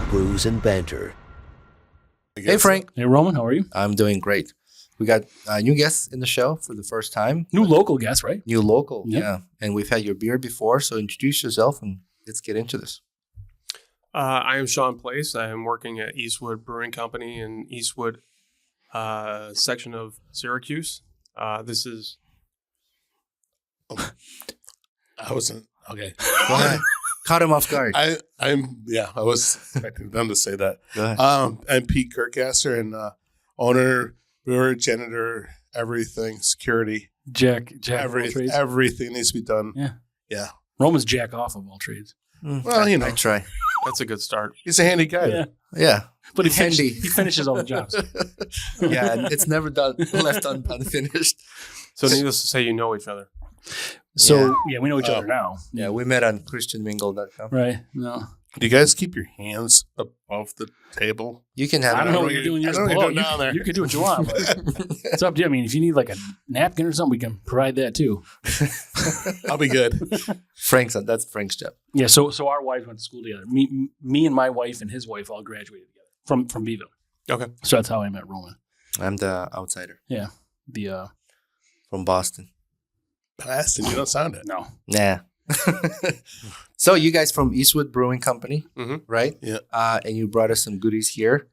Brews and Banter. Hey, Frank. Hey, Roman, how are you? I'm doing great. We got new guests in the show for the first time. New local guest, right? New local, Yep. yeah. And we've had your beer before, so introduce yourself and let's get into this. I am Shawn Place. I am working at Eastwood Brewing Company in Eastwood section of Syracuse. This is I wasn't okay. Go ahead. Caught him off guard. I was expecting them to say that. Go ahead. I'm Pete Kirkgasser and owner, brewer, janitor, everything, security, Jack of all trades. everything needs to be done. Yeah. Roman's jack off of all trades. Well, you know, I try. that's a good start. he's a handy guy. Yeah. Yeah. But he Handy. finishes all the jobs. Yeah, and it's never done left unfinished. So needless to say, you know each other. So, yeah, we know each other now. Yeah, we met on ChristianMingle.com. Right. No. Do you guys keep your hands above the table? You can have I don't know it. what you're doing. I Yours don't know below. what you're doing down there. You can do what you want. But it's up to you. I mean, if you need like a napkin or something, we can provide that too. I'll be good. That's Frank's job. Yeah. So our wives went to school together. Me and my wife and his wife all graduated together from Beeville. Okay. So that's how I met Roman. I'm the outsider Yeah. The from Boston. Boston, you don't sound it. no. Nah. So you guys from Eastwood Brewing Company, right? Yeah. And you brought us some goodies here.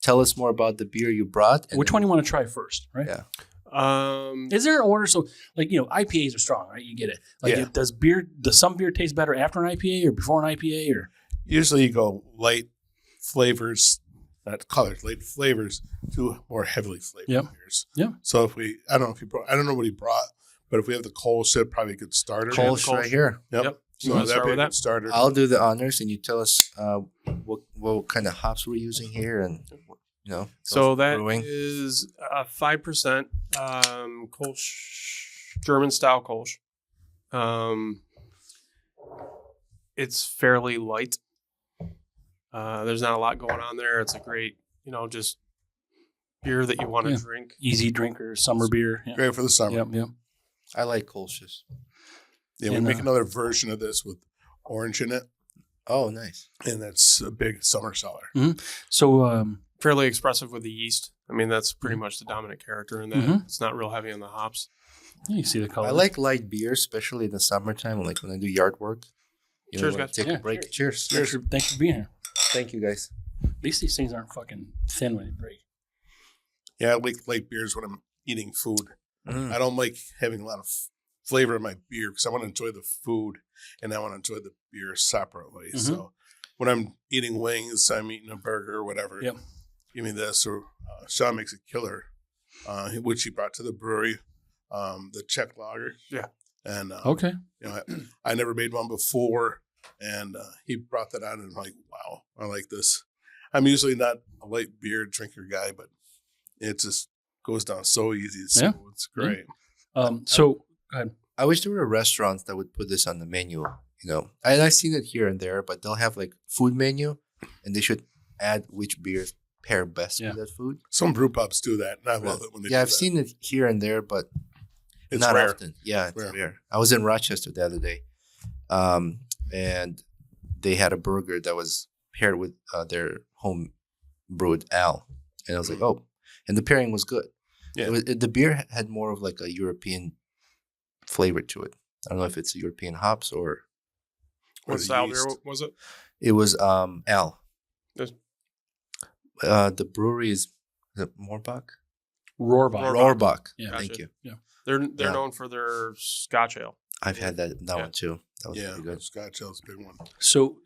Tell us more about the beer you brought. Which one do you want to try first? Right. Yeah. Is there an order? So, like, you know, IPAs are strong, right? You get it. Like, Yeah. does some beer taste better after an IPA or before an IPA? Or Usually you go light flavors, not colors, light flavors to more heavily flavored Yep. beers. Yep. So if I don't know what he brought, but if we have the Kolsch, it'd probably a good starter. Kolsch right here. Yep. You So want to that'd start be a with that? good starter. I'll do the honors, and you tell us what kind of hops we're using here, and So that brewing. is 5% Kolsch, German style Kolsch. It's fairly light. There's not a lot going on there. It's a great, just beer that you want to Yeah. drink. easy drinker, summer beer. Yeah. Great for the summer. Yep. Yep. I like Kolsch's. Yeah, we And, make another version of this with orange in it, Oh, nice. and that's a big summer seller. So, Fairly expressive with the yeast. I mean, that's pretty much the dominant character in that. Mhm. It's not real heavy on the hops. you see the color. I like light beer, especially in the summertime, like when I do yard work. Cheers, when I guys. Take Yeah, a break. Cheers. Thanks for being here. Thank you, guys. At least these things aren't fucking thin when they break. Yeah, I like light beers when I'm eating food. Mm. I don't like having a lot of flavor in my beer because I want to enjoy the food and I want to enjoy the beer separately. Mhm. So when I'm eating wings, I'm eating a burger or whatever. Yep. Give me this. Or Shawn makes a killer, which he brought to the brewery, the Czech lager. Yeah. And Okay. I never made one before, and he brought that out, and I'm like, wow, I like this. I'm usually not a light beer drinker guy, but it just goes down so easy. So Yeah. it's great. So, go ahead. I wish there were restaurants that would put this on the menu. And I've seen it here and there, but they'll have like food menu, and they should add which beers pair best Yeah. with that food. Some brew pubs do that, and I love it when they do I've that. seen it here and there, but It's not rare. often. Yeah, it's Rare. rare. I was in Rochester the other day, and they had a burger that was paired with their home brewed ale, and I was like, oh, and the pairing was good. Yeah. The beer had more of like a European flavor to it. I don't know if it's European hops or What the style beer yeast. was it? it was ale. Yes. The brewery is it Moorbach? Rohrbach. Rohrbach. Yeah. Thank Gotcha. you. Yeah. They're Yeah. known for their Scotch ale. I've had that Yeah. one too. That was Yeah, pretty good. Scotch Ale's a big one. So,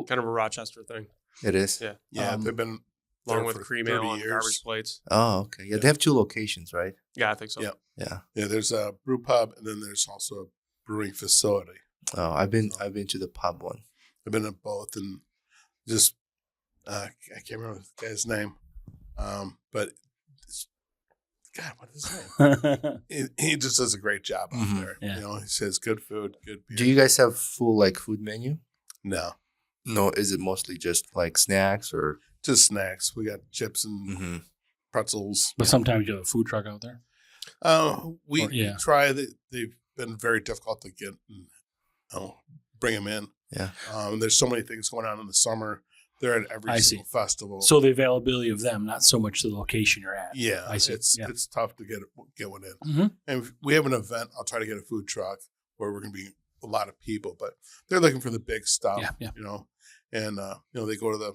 Kind of a Rochester thing. It is. Yeah. Yeah, they've been there Along with for cream 30 ale and years. garbage plates. Oh, okay. Yeah, they have 2 locations, right? Yeah, I think so. Yeah. Yeah. Yeah, there's a brew pub, and then there's also a brewing facility. Oh, I've been to the pub one. I've been at both, and just I can't remember the guy's name, but God, what is his name? He just does a great job out Mhm. there. Yeah. He says good food, good beer. Do you guys have full like food menu? No, No, is it mostly just like snacks or? just snacks. We got chips and Mm-hmm. pretzels. but sometimes you have a food truck out there. We Yeah. try. They've been very difficult to get and bring them in. Yeah. There's so many things going on in the summer they're at every I single festival. So the availability of them, not so much the location you're at. yeah, I see. it's tough to get one in. Mm-hmm. And if we have an event, I'll try to get a food truck where we're going to be a lot of people, but they're looking for the big stuff, you know. And they go to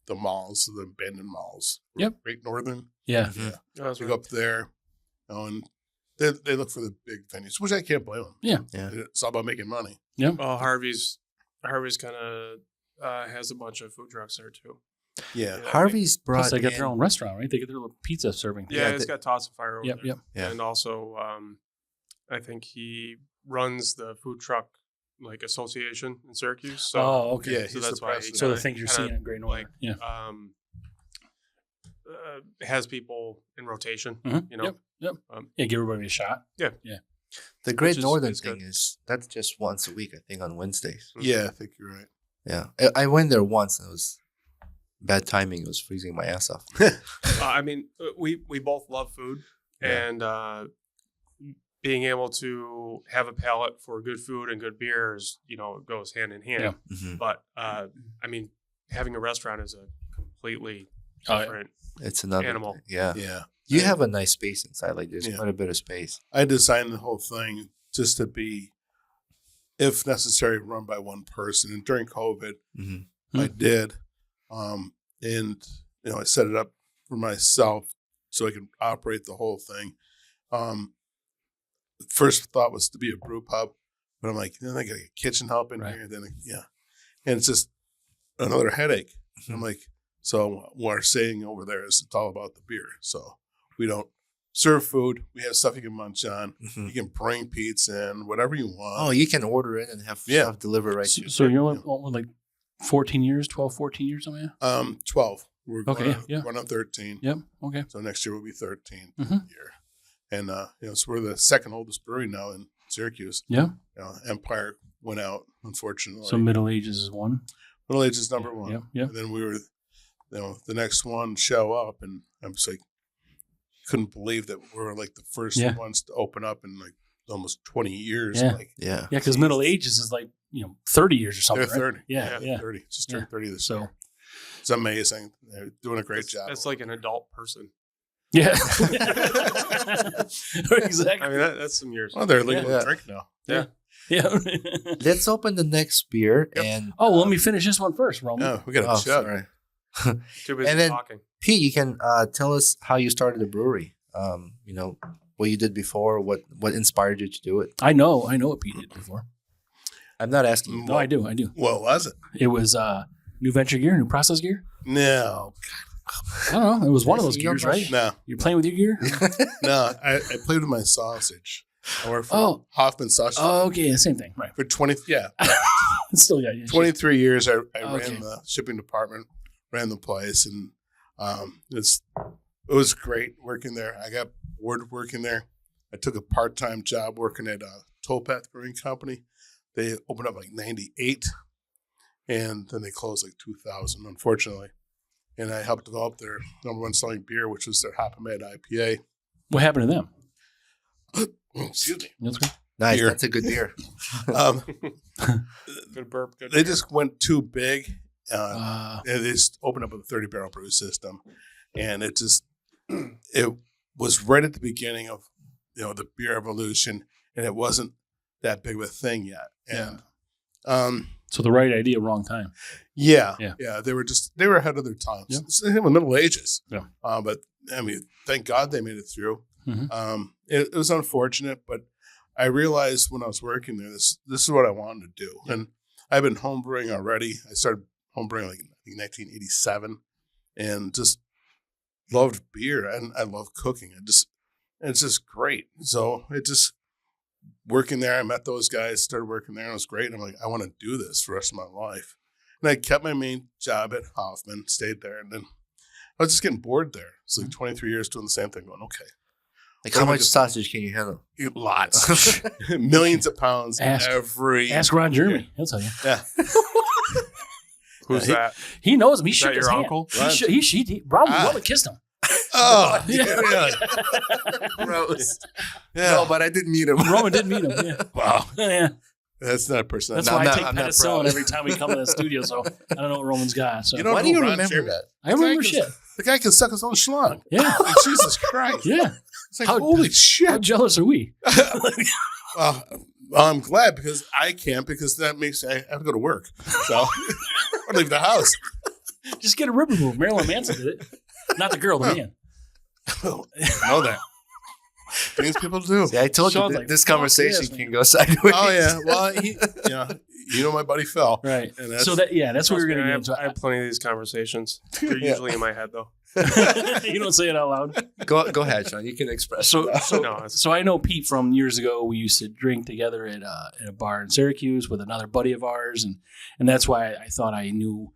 the malls, the abandoned malls. Yep. Great Northern. Yeah. Mhm. That's They right. go up there, and they look for the big venues, which I can't blame them. Yeah. Yeah. It's all about making money. Well, Harvey's kind of has a bunch of food trucks there too. Yeah. Harvey's brought Plus, they got in, their own restaurant, right? They get their little pizza serving thing. Yeah, Yeah, it's got Toss and Fire over Yep. there. Yep. Yeah. And also, I think he runs the food truck association in Syracuse. So, Oh, okay. Yeah, so he's that's the why he president. So the kinda- things you're kinda, seeing in Great Northern. Yeah. has people in rotation. Mhm. You know, Yep. Yeah. Give everybody a shot. the Great which is- Northern is thing good. that's just once a week, I think, on Wednesdays. Yeah, I think you're right. Yeah, I went there once and it was bad timing. It was freezing my ass off. I mean, we both love food, Yeah. and being able to have a palate for good food and good beers, it goes hand in hand. Yeah. Mhm. But I mean, having a restaurant is a completely Oh, yeah. different. It's another Animal. thing. Yeah. Yeah. You have a nice space inside. Like there's Yeah. quite a bit of space. I designed the whole thing just to be, if necessary, run by one person. And during COVID, Hmm. I did. And I set it up for myself so I could operate the whole thing. First thought was to be a brew pub, but I'm like, then I got a kitchen help in Right. here. Then, and it's just another headache. I'm like, so what our saying over there is it's all about the beer. So we don't serve food. We have stuff you can munch on. Mhm. You can bring pizza in, whatever you want. Oh, you can order it and have stuff delivered right to you. So you're like 14 years, 12, 14 years, something like that? 12. We're Okay, going, yeah. going on 13. Yep. Okay. So next year will be 13 Mhm. year. And, so we're the second oldest brewery now in Syracuse. Yeah. Empire went out, unfortunately. So Middle Ages is one. Middle Age is number one. Yep. Yep. And then we were, the next one show up, and I'm just like, couldn't believe that we were like the first Yeah. ones to open up in like almost 20 years. Yeah. Like, Yeah. Yeah, because Middle Ages is like 30 years or something. they're right? 30. Yeah. 30. Just Yeah. turned 30 this So year. It's amazing. They're doing a great That's, job. that's like an adult person. yeah. Exactly. I mean, that's some years. Well, they're legal Yeah. to drink now. Yeah. Let's open the next beer and Oh, well, let me finish this one first, Roman. Oh, we got a oh, chug. sorry. Too busy And then- talking. Pete, you can tell us how you started the brewery. What you did before, what inspired you to do it. I know what Pete did before. I'm not asking you. No, I do. What was it? It was new venture gear, new process gear. No. I don't know. It was one of those You don't gears, know right? No. You're playing with your gear? No. I played with my sausage. I worked for Oh. Hoffman Sausage Oh, okay. Same thing. Right. for 20. Yeah. It's still, yeah. 23 years. I Okay. ran the shipping department, ran the place, and it was great working there. I got bored working there. I took a part-time job working at Towpath Brewing Company. They opened up like 98, and then they closed like 2000, unfortunately. And I helped develop their number one selling beer, which was their Hop Mad IPA. What happened to them? Excuse me. That's great. Nice. Beer. That's a good beer. Good burp. Good They beer. just went too big. And they just opened up a 30-barrel brew system, and it was right at the beginning of the beer evolution, and it wasn't that big of a thing yet. And So the right idea, wrong time. yeah, Yeah. they were ahead of their times. Yeah. It's in the Middle Ages. Yeah. But I mean, thank God they made it through. Mhm. It was unfortunate, but I realized when I was working there, this is what I wanted to do, and I've been homebrewing already. I started homebrewing like in 1987, and just loved beer, and I love cooking. It's just great. So working there, I met those guys, started working there, and it was great. And I'm like, I want to do this for the rest of my life. And I kept my main job at Hoffman, stayed there, and then I was just getting bored there. It's like 23 years doing the same thing, going, okay. Like, how much sausage can you handle? Eat lots. Millions of pounds Ask Ron Jeremy. He'll tell you. Yeah. Who's he- that? He knows him. He Is shook that his your hand. uncle? Roman kissed him. Oh, Yeah. really? Gross. Yeah. No, but I didn't meet him. Roman did meet him. Yeah. Wow. Yeah. That's not a person. That's No, why I'm I not- take I'm not penicillin proud. every time we come to the studio. So I don't know what Roman's got. So You don't Why know do you Ron remember Sherman? that? I remember The guy shit. The guy can suck his own schlong. Yeah, Jesus Christ. yeah. It's like, How- holy How shit. jealous are we? Well, I'm glad because I can't because that makes I have to go to work. So I leave the house. Just get a rib removed. Marilyn Manson did it. Not the girl, the man. Know that. Things people do. See, I told Sean's you like, this "Fuck conversation this, man." can go sideways. Oh yeah. Well, you know my buddy Phil. Right. And that's, So that's what we were going to get into. I have plenty of these conversations. They're usually in my head, though. You don't say it out loud. Go ahead, Shawn. You can express. So No, I know Pete from years ago. We used to drink together at a bar in Syracuse with another buddy of ours, and that's why I thought I knew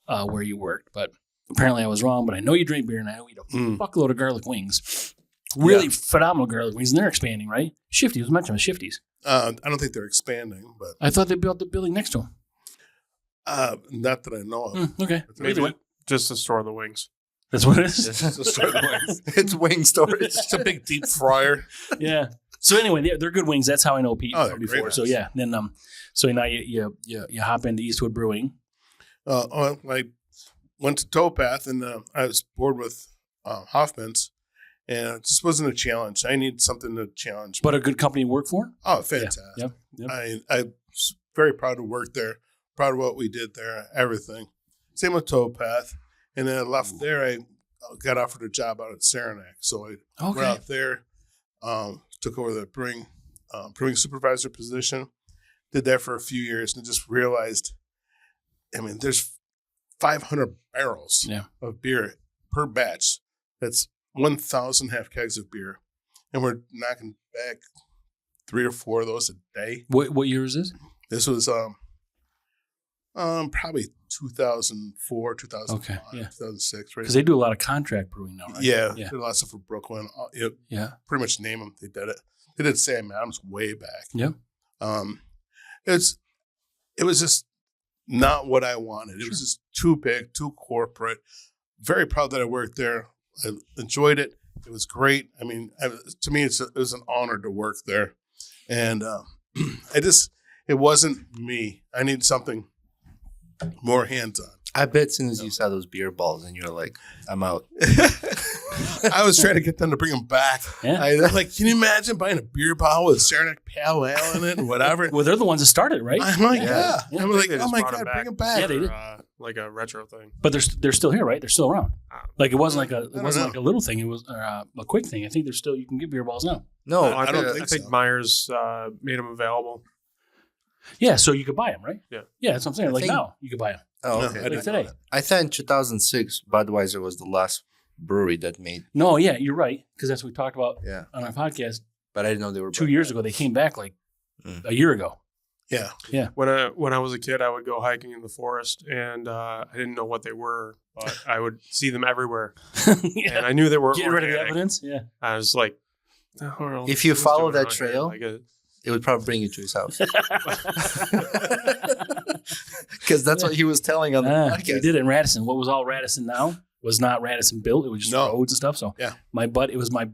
where you worked. But apparently I was wrong. But I know you drink beer, and I know you eat a fuckload of garlic wings. Really phenomenal garlic wings, and they're expanding, right? Shifties was mentioned Shifties. I don't think they're expanding, but I thought they built the building next to them. not that I know of. Okay, maybe Either way. just to store the wings. That's what it is. It's wing storage. It's a big deep fryer. Yeah. So anyway, they're good wings. That's how I know Pete Oh, they're from before. great So wings. yeah, then so now you hop into Eastwood Brewing. I went to Towpath and I was bored with Hoffman's, and it just wasn't a challenge. I need something to challenge. But a good company to work for. Oh, fantastic! Yep. I was very proud to work there. Proud of what we did there. Everything. Same with Towpath. And then I left there. I got offered a job out at Saranac, so I went Okay. out there. Took over the brewing supervisor position. Did that for a few years, and just realized, I mean, there's 500 barrels of beer per batch. That's 1,000 half kegs of beer, and we're knocking back 3 or 4 of those a day. What year is this? This was probably 2004, 2005, Okay, yeah. 2006, right? Because they do a lot of contract brewing now, right? Yeah, Yeah. did a lot of stuff for Brooklyn. Yeah. Pretty much name them. They did it. They did Sam Adams way back. Yeah. It was just not what I wanted. It was just too big, too corporate. Very proud that I worked there. I enjoyed it. It was great. I mean, to me, it was an honor to work there. And it wasn't me. I need something more hands-on. I bet as soon as you saw those beer balls and you're like, I'm out. I was trying to get them to bring them back. Yeah. Like, can you imagine buying a beer bottle with Saranac Pale Ale in it and whatever? Well, they're the ones that started, right? I'm like, Yeah. yeah. I'm like, They oh just my brought 'em God, back. bring them back. Yeah, they did. Like a retro thing. But they're still here, right? They're still around. Like it wasn't I like don't a little thing. It was a quick thing. I think there's still you can get beer balls now. No, I don't think I think so. Myers made them available. Yeah, so you could buy them, right? Yeah. Yeah, that's what I'm saying. I Like think- now you could buy them. Oh, No, okay. I Like didn't today. know that. I thought in 2006, Budweiser was the last brewery that made. No, yeah, you're right because that's what we talked about Yeah, on our podcast but I didn't know they were 2 years ago. They came back like Mm. a year ago. Yeah. When I was a kid, I would go hiking in the forest, and I didn't know what they were, but I would see them everywhere, Yeah. and I knew they were Get rid of the organic. evidence. Yeah. I was like, oh, If you who's follow doing that out here? trail- Like It would probably bring you to his house because that's what he was telling on the We podcast. did it in Radisson. What was all Radisson now was not Radisson built. It was just No. roads and stuff. So Yeah. it was my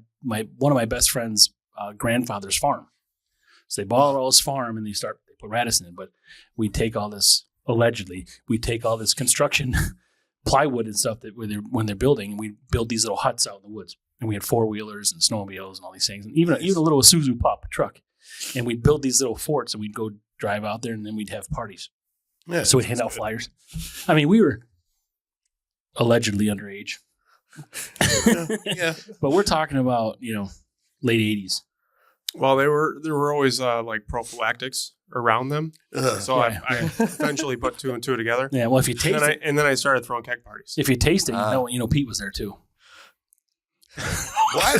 one of my best friend's grandfather's farm. So they bought all his farm and they put Radisson in. But we take all this construction plywood and stuff that when they're building, and we build these little huts out in the woods. And we had 4-wheelers and snowmobiles and all these things, and even a little Isuzu Pup truck. And we'd build these little forts, and we'd go drive out there, and then we'd have parties. Yeah. So we'd hand out flyers. I mean, we were allegedly underage, Yeah. but we're talking about late 80s. well, there were always like prophylactics around them, so Yeah, I eventually put 2 and 2 together. Yeah. Well, if you taste it, And then I started throwing keg parties. if you taste it, Pete was there too. What?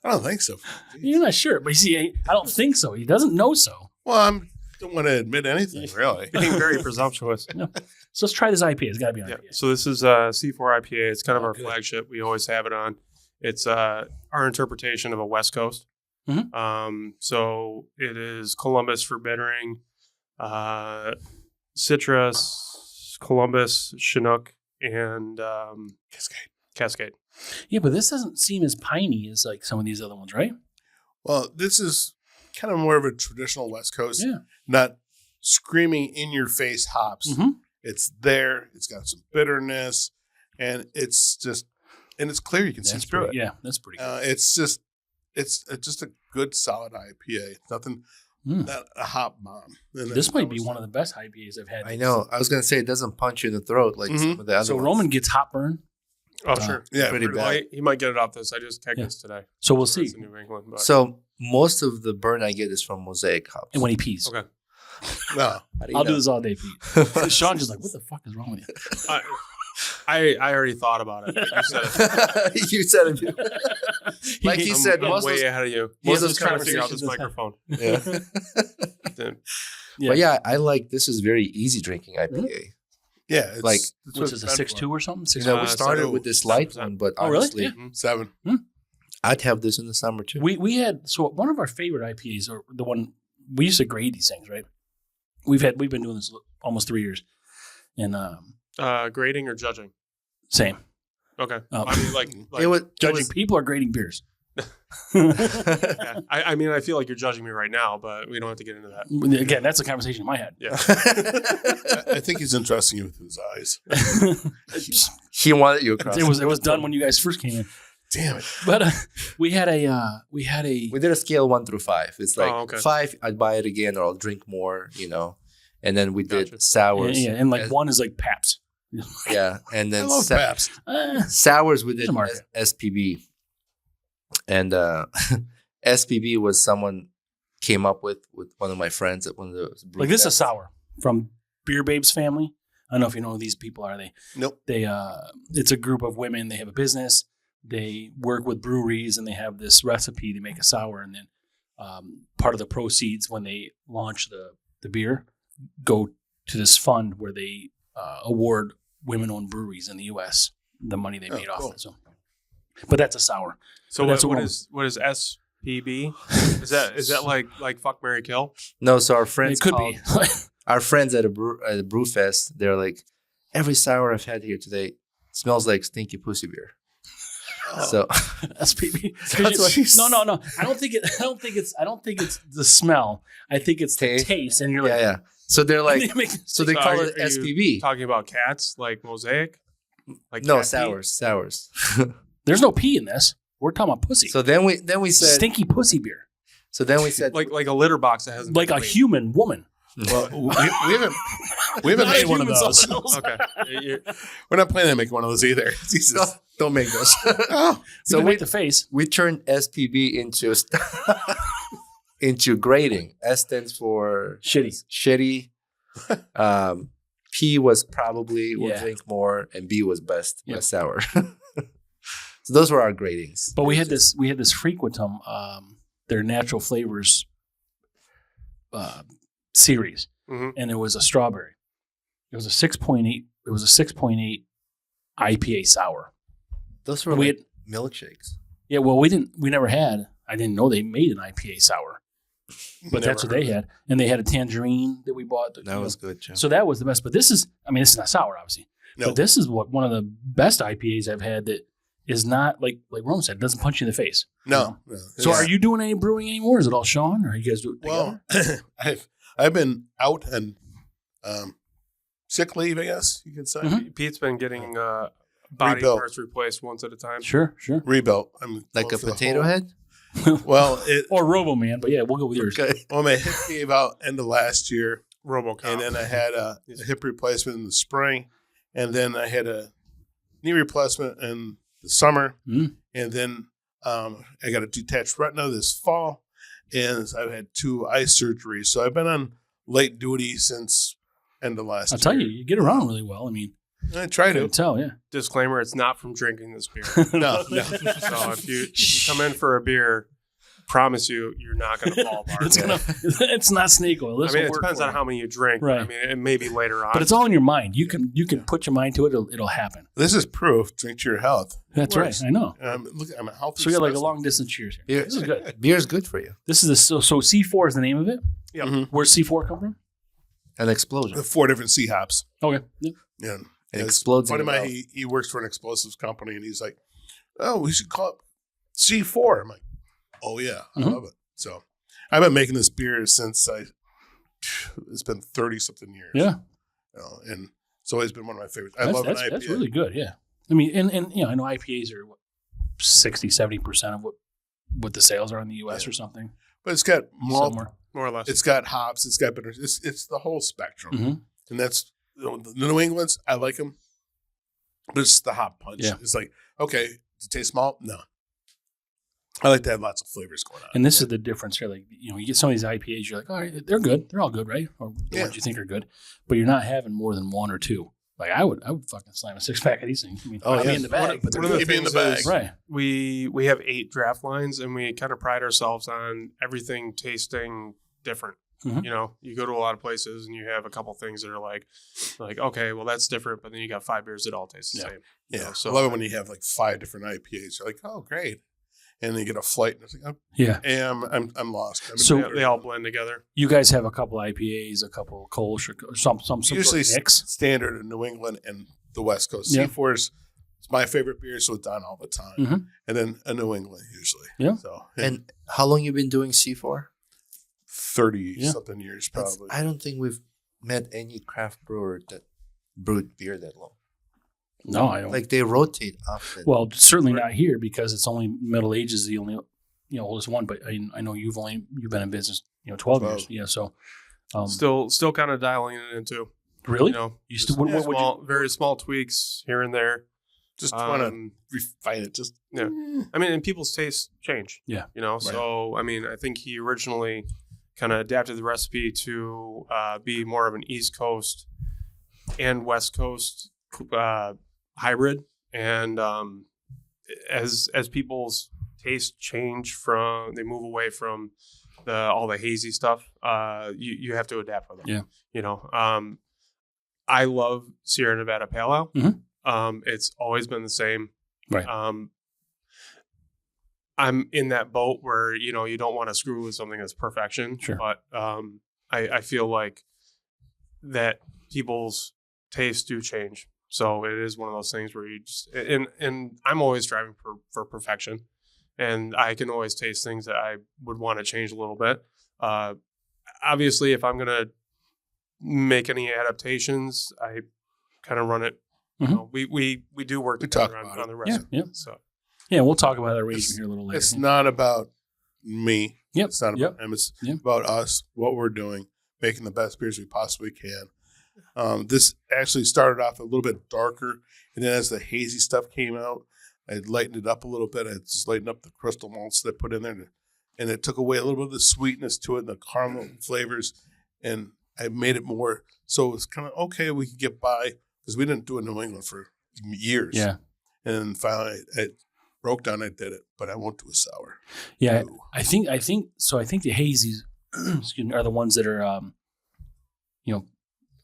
I don't think so. You're not sure, but you see, I don't think so. He doesn't know so. Well, I don't want to admit anything, really. Being very presumptuous. So let's try this IPA. It's got to be on Yeah. IPA. So this is C4 IPA. It's kind of Oh, our good. flagship. We always have it on. It's our interpretation of a West Coast. Mhm. So it is Columbus for bittering, citrus, Columbus, Chinook, and Cascade. Yeah, but this doesn't seem as piney as like some of these other ones, right? Well, this is kind of more of a traditional West Coast, Yeah. not screaming in your face hops. Mm-hmm. It's there. It's got some bitterness, and it's clear. You can see through it. Yeah, that's pretty good. It's just a good solid IPA. Nothing, not a hop bomb. And This might be one of the best IPAs I've had. I know. I was gonna say it doesn't punch you in the throat like some of the other So ones. Roman gets hot burn. Oh, sure. Yeah, pretty bad. Well, he might get it off this. I just kegged this today. So we'll It's see. in New England, but So most of the burn I get is from Mosaic hops. And when he pees. okay. No, How do you I'll do know? this all day, Pete. Sean's just like, what the fuck is wrong with you? I already thought about it. You said it. You said it. Like he said, I'm most of way those, ahead of you. he has Most of those trying to figure out this conversations microphone. yeah. Then- But yeah, I like this is very easy drinking IPA. yeah, it's, Like, it's Which is a 6.2 or something? You know, we 6, started 7, with this light 7%. one, but Oh, really? honestly, Yeah. 7. I'd have this in the summer too. We had, so one of our favorite IPAs, or the one, we used to grade these things, right? We've been doing this almost 3 years. And grading or judging? same. Okay. Oh. I mean, like it was Judging people or grading beers? yeah. I mean, I feel like you're judging me right now, but we don't have to get into that. Again, that's a conversation in my head. Yeah. I think he's interesting you with his eyes. He wanted you across. It was done when you guys first came in. Damn it. But we had a We did a scale 1 through 5. It's like Oh, okay. 5, I'd buy it again, or I'll drink more. And then we did Gotcha. sours. yeah, and like one is like Paps. Yeah, and I then love Paps. sours we There's did a market. SPB, and SPB was someone came up with one of my friends at one of the brew Like this is a fests. sour from Beer Babes family. I don't know if you know who these people are. Nope. It's a group of women. They have a business. They work with breweries, and they have this recipe to make a sour. And then part of the proceeds when they launch the beer go to this fund where they award women-owned breweries in the U.S. the money they made off cool. it. So, but that's a sour. So But that's what what is SPB? Is that like fuck, marry, kill? No, so our friends It could called, be. our friends at a brew fest. They're like, every sour I've had here today smells like stinky pussy beer. So SPB. That's what he No. I don't think it's the smell. I think it's the Taste. taste. And you're like, yeah. So they're like, so they So call are it you SPB. Talking about cats, like Mosaic? Like No, cat pee? sours. there's no pee in this. We're talking about pussy. So then we said, Stinky pussy beer. so then we said, Like a litter box that hasn't Like been a cleaned. human woman. Well, we haven't Not a made one of human those. something else. Okay. You- We're not planning to make one of those either. Jesus. don't make those. Oh, So we we make the face. we turned SPB into grading. S stands for Shitty. shitty. P was probably will Yeah. drink more, and B was best Yep. sour. So those were our gradings. But we had this frequentum, their natural flavors series, Mhm. and it was a strawberry. It was a 6.8. It was a 6.8 IPA sour. Those were We like had- milkshakes. Yeah, well, we never had. I didn't know they made an IPA sour, but that's what they had, and they had a tangerine that we bought. That was good, Joe. So that was the best. But this is not sour, obviously. no. But this is one of the best IPAs I've had that is not like Rome said, it doesn't punch you in the face. No. no. So Yeah. are you doing any brewing anymore? Is it all Shawn, or are you guys do it together? Well, I've been out and sick leave, I guess you could say. Mhm. Pete's been getting body Rebuilt. parts replaced once at a time. Sure. Rebuilt. I'm Like going a for the potato whole- head? Well, it Or Robo Man, but yeah, we'll go with yours. Okay. well, my hip gave out end of last year, RoboCop. and then I had a hip replacement in the spring, and then I had a knee replacement in the summer, Mm. and then I got a detached retina this fall, and I've had 2 eye surgeries. So I've been on late duty since end of last I'll year. tell you, you get around really well. I mean, I try I to. can tell, yeah. Disclaimer: it's not from drinking this beer. No. So if you come in for a beer, promise you're not going to fall apart. It's not snake oil. I This mean, will it work depends for on you. how many you drink. Right. I mean, it may be later on. But it's all in your mind. You can put your mind to it. It'll happen. This is proof. Drink to your health. That's Works. right. I know. Look, I'm a healthy. So we got like a specimen. long distance cheers here. Beer, This is good. Beer's good for you. This is so C4 is the name of it. Yep. Mhm. Where's C4 come from? An explosion. The 4 different C hops. Okay. Yep. Yeah. It It's explodes in Buddy of your mine, mouth. he works for an explosives company, and he's like, "Oh, we should call it C4." I'm like, "Oh yeah, I Mhm. love it." So I've been making this beer since it's been 30 something years. Yeah. And it's always been one of my favorites. I love an IPA. That's really good. Yeah. I mean, and I know IPAs are 60-70% of what the sales are in the U.S. or something. But it's got malt, Somewhere. More or less. it's got hops, it's got bitters. It's the whole spectrum. Mhm. And that's the New Englands. I like them, but it's the hop punch. Yeah. It's like, okay, does it taste malt? No. I like to have lots of flavors going on. And this is the difference here. Like, you get some of these IPAs, you're like, all right, they're good. They're all good, right? Or the ones you think are good. But you're not having more than one or two. Like, I would fucking slam a 6-pack of these things. I mean, I'd be in the bag, but they're One of the good. in the things bag. is Right. we have 8 draft lines, and we kind of pride ourselves on everything tasting different. Mhm. You know, you go to a lot of places and you have a couple things that are like, okay, well, that's different. But then you got 5 beers that all taste the Yeah. same. You Yeah. know, so I love it when you have like 5 different IPAs. You're like, oh, great. And then you get a flight, and it's like, oh, Yeah. hey, I'm lost. So- they all blend together. You guys have a couple IPAs, a couple Kolsch, or some Usually sort of mix. standard in New England and the West Coast. Yeah. C4 is my favorite beer, so it's done all the time. Mhm. And then a New England usually. Yeah. So And how long you been doing C4? 30 Yeah. something years That's- probably. I don't think we've met any craft brewer that brewed beer that long. No, I don't. Like they rotate often. Well, certainly not here because it's only Middle Age is the only oldest one. But I know you've been in business 12 years. Yeah, so Still kind of dialing it into. really, You know, you just still what would small, very small tweaks here and there. Just want to Um, refine it. Just Yeah. I mean, and people's tastes change. Yeah. You know, so I mean, I think he originally kind of adapted the recipe to be more of an East Coast and West Coast hybrid. And as people's tastes change they move away from all the hazy stuff, you have to adapt with them. Yeah. You know, I love Sierra Nevada Pale Ale. Mhm. It's always been the same. Right. I'm in that boat where, you don't want to screw with something that's perfection. Sure. But I feel like that people's tastes do change. So it is one of those things where you just, and I'm always striving for perfection. And I can always taste things that I would want to change a little bit. Obviously, if I'm going to make any adaptations, I kind of run it. Mhm. You know, we do work We talk together about on the Yeah, recipe. yeah, So yeah. We'll talk about that It's- arrangement here a little later. it's not about me. Yep. It's not about him. It's Yep. about us, what we're doing, making the best beers we possibly can. This actually started off a little bit darker, and then as the hazy stuff came out, I lightened it up a little bit. I just lightened up the crystal malts that I put in there, and it took away a little bit of the sweetness to it and the caramel flavors, and I made it more so it's kind of okay. We could get by because we didn't do it in New England for years. Yeah, And then finally, it broke down. I did it, but I won't do a sour. yeah. Ooh. I think so. I think the hazies, excuse me, are the ones that are,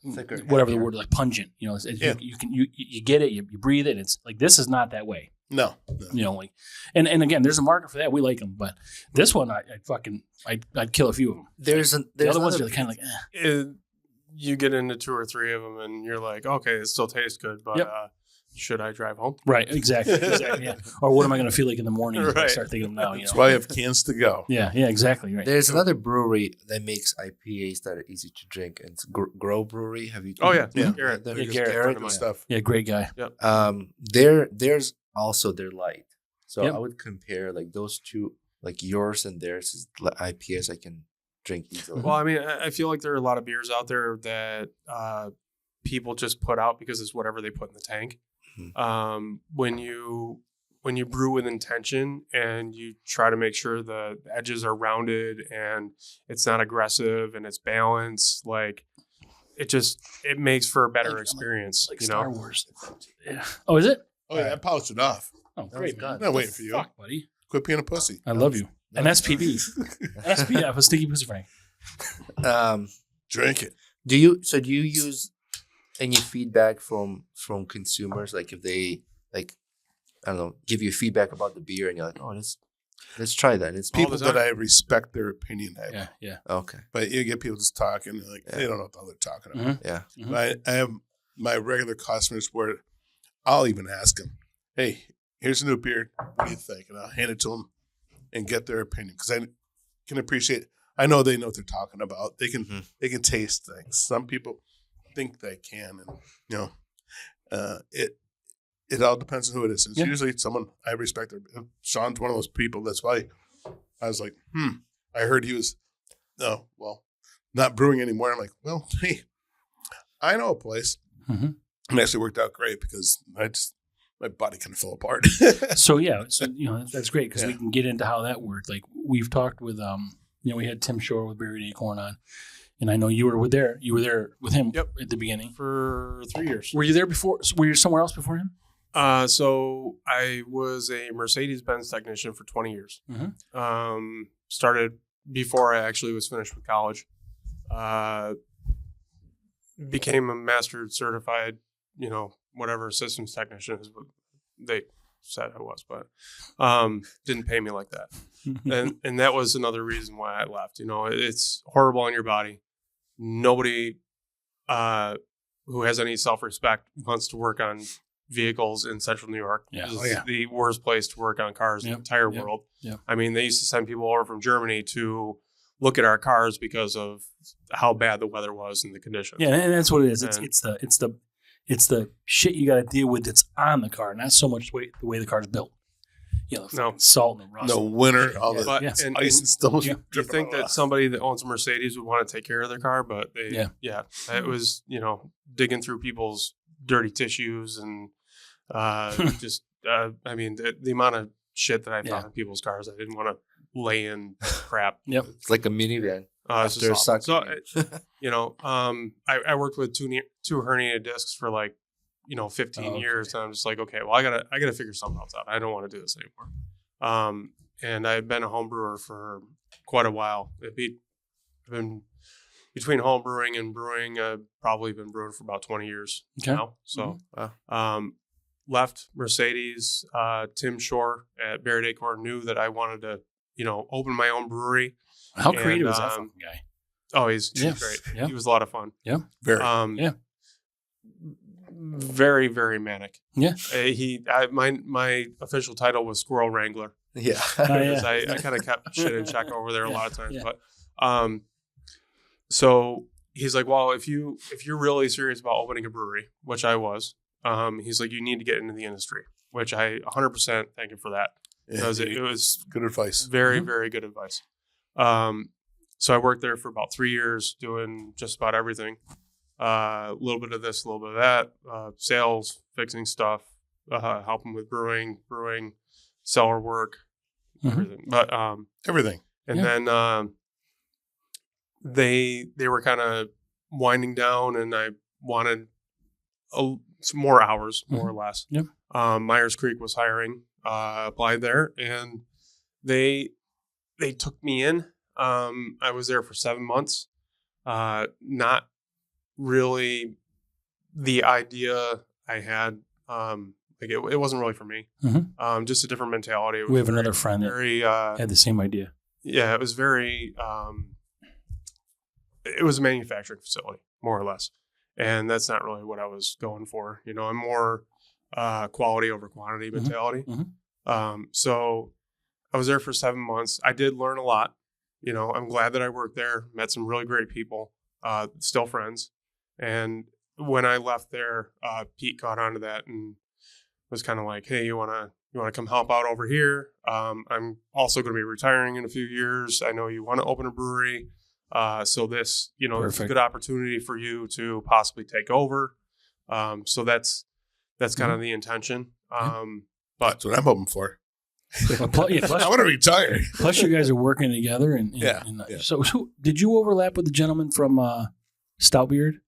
Thicker, whatever the heavier. word, like pungent. Yeah. You get it, you breathe it. And it's like this is not that way. No. Like, and again, there's a market for that. We like them, but this one, I'd kill a few of them. There's The other ones another- are kind of like, you get into 2 or 3 of them, and you're like, okay, it still tastes good, but Yep. should I drive home? right, exactly, yeah. Or what am I going to feel like in the morning? If I Right. start thinking of them now, That's why I have cans to go. Yeah, exactly, right. There's another brewery that makes IPAs that are easy to drink, and it's Grow Brewery. Have you? Oh, yeah. Yeah. Garrett. They're Yeah, just Garrett, Garrett, friend of yeah. Stuff. Yeah, great guy. There's also their light. So Yep. I would compare like those two, like yours and theirs is IPAs I can drink easily. Well, I mean, I feel like there are a lot of beers out there that people just put out because it's whatever they put in the tank. When you brew with intention and you try to make sure the edges are rounded and it's not aggressive and it's balanced, like it makes for a better experience. Like you Star know, Wars. Yeah. Oh, is it? Oh, yeah, I polished it off. Oh, That great, was man. good. I'm not waiting for you. Fuck, buddy. Quit being a pussy. I love you. And SPB. SPF, a sticky pussy Frank. Drink it. Do you use any feedback from consumers? Like if they like, I don't know, give you feedback about the beer and you're like, oh, let's try that. It's People the that time. I respect their opinion. Yeah. okay. But you get people just talking, like they don't know what the hell they're talking about. Yeah. Mhm. But I have my regular customers where I'll even ask them, hey, here's a new beer. What do you think? And I'll hand it to them and get their opinion because I can appreciate. I know they know what they're talking about. They can Mhm. they can taste things. Some people think they can, and it all depends on who it is. It's usually someone I respect. Shawn's one of those people. That's why I was like, I heard he was not brewing anymore. I'm like, well, hey, I know a place. Mm-hmm. And it actually worked out great because my body kind of fell apart. So that's great because we can get into how that worked. Like we've talked with we had Tim Shore with Buried Acorn on, and I know you were there. You were there with him at the beginning for 3 years. Were you there before? Were you somewhere else before him? So I was a Mercedes-Benz technician for 20 years. Mm-hmm. Started before I actually was finished with college. Became a master certified, whatever systems technician is what they said I was, but didn't pay me like that. and that was another reason why I left. It's horrible on your body. Nobody who has any self-respect wants to work on vehicles in central New York. It's the worst place to work on cars in the entire world. Yeah. I mean, they used to send people over from Germany to look at our cars because of how bad the weather was and the conditions. Yeah, and that's what it is. It's the shit you got to deal with that's on the car, not so much the way the car's built. Salt and the rust. No winter, all the ice and stuff. You think that somebody that owns a Mercedes would want to take care of their car, but it was digging through people's dirty tissues and the amount of shit that I found in people's cars, I didn't want to lay in crap. Yep, it's like a minivan. After a suck. So, I worked with two herniated discs for 15 years, and I'm just like, okay, well, I gotta figure something else out. I don't want to do this anymore. And I've been a home brewer for quite a while. I've been between home brewing and brewing. I've probably been brewing for about 20 years now. So, left Mercedes. Tim Shore at Buried Acorn knew that I wanted to, open my own brewery. How creative is that fucking guy? Oh, he's great. Yeah. He was a lot of fun. Yeah. Very. Very, very manic. Yeah. My official title was Squirrel Wrangler. Yeah. Because I kind of kept shit in check over there a lot of times. Yeah. But so he's like, well, if you're really serious about opening a brewery, which I was, he's like, you need to get into the industry, which I 100% thank him for that. Because it was good advice. Very, very good advice. So I worked there for about 3 years doing just about everything. A little bit of this, a little bit of that, sales, fixing stuff, helping with brewing, cellar work, everything. But everything. And then they were kind of winding down, and I wanted some more hours, more or less. Yep. Myers Creek was hiring. Applied there, and they took me in. I was there for 7 months. Not really the idea I had. It wasn't really for me. Mm-hmm. Just a different mentality. We have another friend that had the same idea. Yeah, it was very. It was a manufacturing facility, more or less, and that's not really what I was going for. I'm more quality over quantity mentality. Mm-hmm. So I was there for 7 months. I did learn a lot. I'm glad that I worked there, met some really great people, still friends. And when I left there, Pete caught on to that and was kind of like, hey, you want to come help out over here? I'm also going to be retiring in a few years. I know you want to open a brewery. So this, it's a good opportunity for you to possibly take over. So that's kind of the intention. But that's what I'm hoping for. Plus, I want to retire. Plus, you guys are working together, and So, did you overlap with the gentleman from Stoutbeard?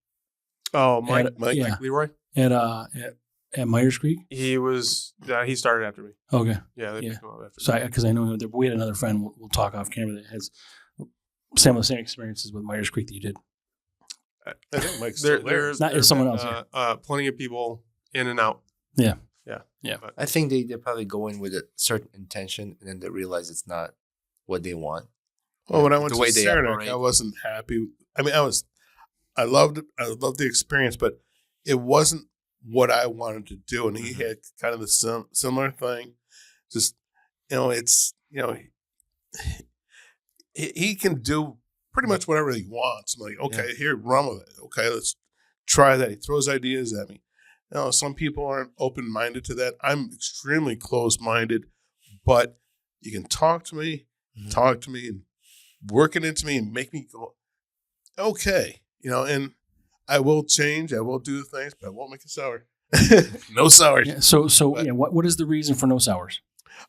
Oh, Mike Leroy at Myers Creek. He was. He started after me. Okay. Yeah. They picked him up after me. So, because I know him, we had another friend. We'll talk off camera that has some of the same experiences with Myers Creek that you did. I think Mike's still there. There's someone else. Plenty of people in and out. Yeah. But I think they probably go in with a certain intention, and then they realize it's not what they want. Well, when I went to Saranac, I wasn't happy. I mean, I loved the experience, but it wasn't what I wanted to do. And he had kind of the similar thing. Just, it's, he can do pretty much whatever he wants. I'm like, okay, here, run with it. Okay, let's try that. He throws ideas at me. Some people aren't open-minded to that. I'm extremely closed-minded, but you can talk to me and work it into me and make me go, okay, and I will change. I will do things, but I won't make it sour. No sours. Yeah, what is the reason for no sours?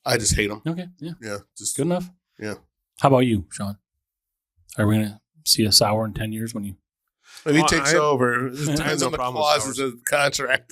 I just hate them. Okay, yeah. Yeah, just Good enough. Yeah. How about you, Shawn? Are we going to see a sour in 10 years when you... If he takes over, it depends on the clauses of the contract.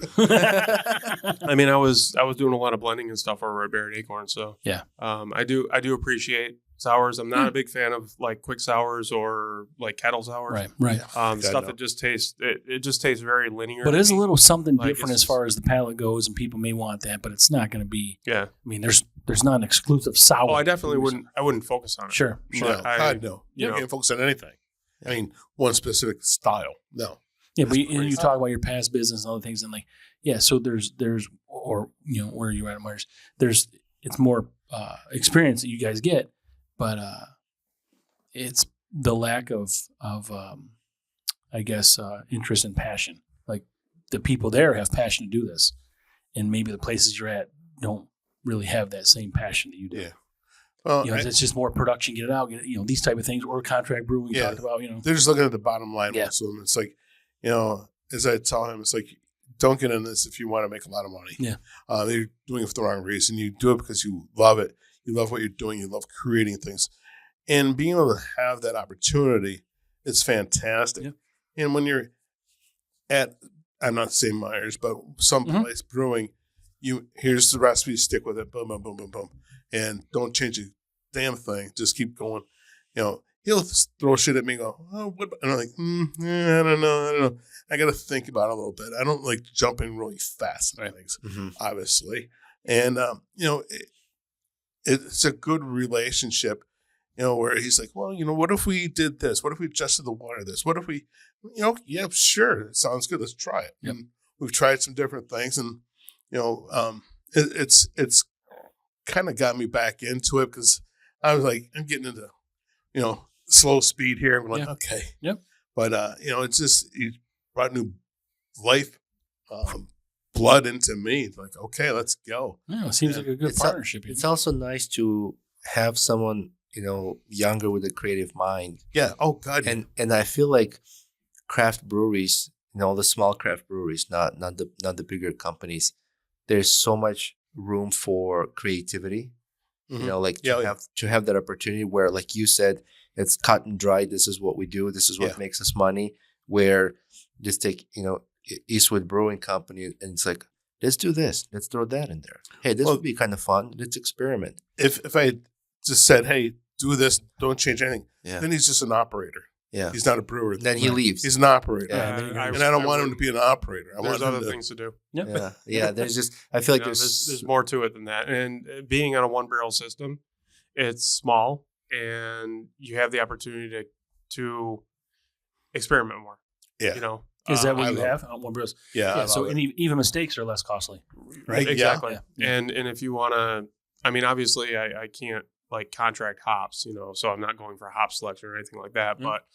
I mean, I was doing a lot of blending and stuff over at Barrett Acorn, so yeah. I do appreciate sours. I'm not a big fan of like quick sours or like kettle sours. Right. Stuff that just tastes it just tastes very linear. But it is a little something different as far as the palate goes, and people may want that, but it's not going to be. Yeah. I mean, there's not an exclusive sour. Oh, I definitely wouldn't. I wouldn't focus on it. Sure. No. God, no. You can't focus on anything. I mean, one specific style. No. Yeah, but you talk about your past business and other things, and so there's or where you're at Myers, it's more experience that you guys get, but it's the lack of I guess interest and passion. Like the people there have passion to do this, and maybe the places you're at don't really have that same passion that you do. Yeah. Well, it's just more production, get it out, these type of things, or contract brewing. Talked about, they're just looking at the bottom line. Yeah. Also, and it's like, as I tell him, it's like, don't get in this if you want to make a lot of money. Yeah. You're doing it for the wrong reason. You do it because you love it. You love what you're doing. You love creating things, and being able to have that opportunity, it's fantastic. Yeah. And when you're at, I'm not saying Myers, but someplace brewing, here's the recipe, stick with it, boom, boom, boom, boom, boom. And don't change a damn thing. Just keep going. He'll throw shit at me and go, oh, what? And I'm like, I don't know. I got to think about it a little bit. I don't like jumping really fast on things, obviously. And, it's a good relationship, where he's like, well, what if we did this? What if we adjusted the water this? What if we, yeah, sure. It sounds good. Let's try it. Yep. And we've tried some different things, and, it's kind of got me back into it because I was like, I'm getting into, slow speed here. I'm like, okay. Yep. But, it's just, he brought new life, blood into me. It's like, okay, let's go. Yeah, it seems like a good partnership. It's also nice to have someone, younger with a creative mind. Yeah. Oh, God. And I feel like craft breweries, the small craft breweries, not the bigger companies, there's so much room for creativity, to have that opportunity where, like you said, it's cut and dry. This is what we do. This is what makes us money. Where just take, Eastwood Brewing Company, and it's like, let's do this. Let's throw that in there. Hey, this would be kind of fun. Let's experiment. If I just said, hey, do this, don't change anything, then he's just an operator. Yeah. He's not a brewer. Then he leaves. He's an operator. Yeah, and I don't want him to be an operator. There's other things to do. Yep. Yeah. There's just, I feel like there's more to it than that. And being on a one barrel system, it's small, and you have the opportunity to experiment more. Yeah. Is that what you have on one barrels? Yeah. So even mistakes are less costly, right? Exactly. Yeah. And if you want to, I mean, obviously I can't like contract hops, so I'm not going for hop selection or anything like that. But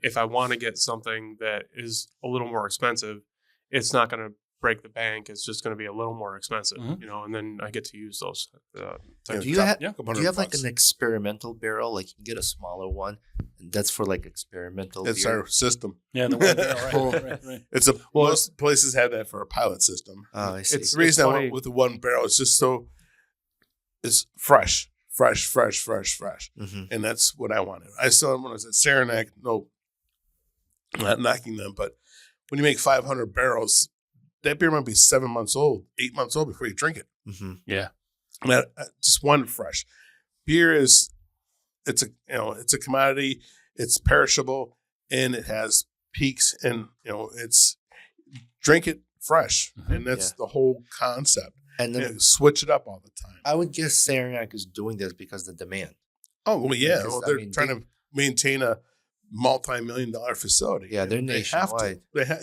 if I want to get something that is a little more expensive, it's not going to break the bank. It's just going to be a little more expensive, and then I get to use those. Do you have like an experimental barrel? Like you can get a smaller one, and that's for like experimental. That's beer. our system. Yeah, the one barrel, right. It's most places have that for a pilot system. Oh, I see. It's the reason I went with the one barrel. It's just so it's fresh. And that's what I wanted. I saw them when I was at Saranac. No, not knocking them, but when you make 500 barrels, that beer might be 7 months old, 8 months old before you drink it. Yeah, and just one fresh beer it's a commodity. It's perishable, and it has peaks, and it's drink it fresh, and that's the whole concept. And then switch it up all the time. I would guess Saranac is doing this because of the demand. Oh, well, yeah. They're trying to maintain a multi-million-dollar facility. Yeah, they're nationwide. They have.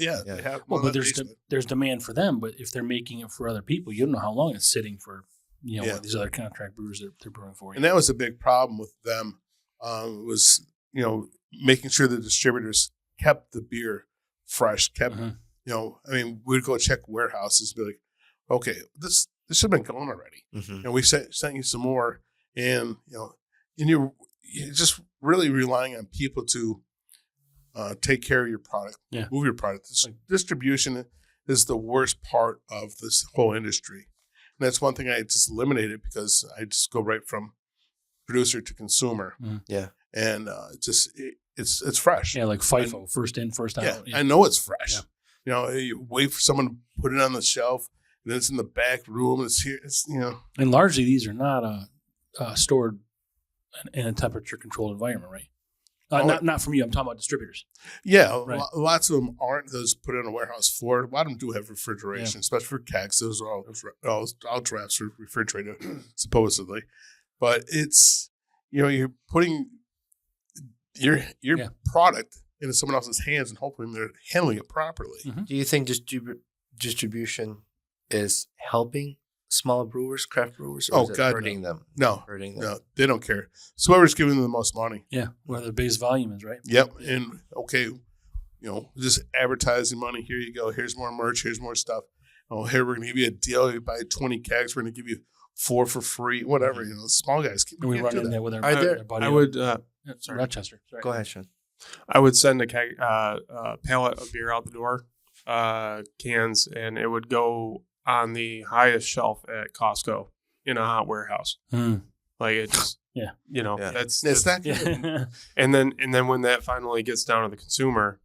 Well, but there's demand for them, but if they're making it for other people, you don't know how long it's sitting for, these other contract brewers they're brewing for. And that was a big problem with them. Was, making sure the distributors kept the beer fresh, kept, we'd go check warehouses, be like, okay, this should have been gone already. And we sent you some more. And, and you're just really relying on people to take care of your product, move your product. Distribution is the worst part of this whole industry. And that's one thing I just eliminated because I just go right from producer to consumer. Yeah. And it's fresh. Yeah, like FIFO, first in, first out. Yeah, I know it's fresh. Yeah. You wait for someone to put it on the shelf, and then it's in the back room. It's here. And largely these are not stored in a temperature controlled environment, right? Not from you. I'm talking about distributors. Yeah, right. Lots of them aren't. Those put on a warehouse floor. A lot of them do have refrigeration, especially for kegs. Those are all drafts are refrigerated, supposedly. But it's you're putting your product into someone else's hands and hoping they're handling it properly. Do you think distribution is helping small brewers, craft brewers, or is it hurting them? No, hurting them. No, they don't care. So whoever's giving them the most money. Yeah, where the biggest volume is, right? Yep. And just advertising money. Here you go. Here's more merch. Here's more stuff. Oh, here we're going to give you a deal. You buy 20 kegs. We're going to give you 4 for free. Whatever. Small guys. We run in there with our buddy. I would. Rochester. Sorry. Go ahead, Shawn. I would send a pallet of beer out the door, cans, and it would go on the highest shelf at Costco in a hot warehouse. Like it just, that's not good. And then when that finally gets down to the consumer,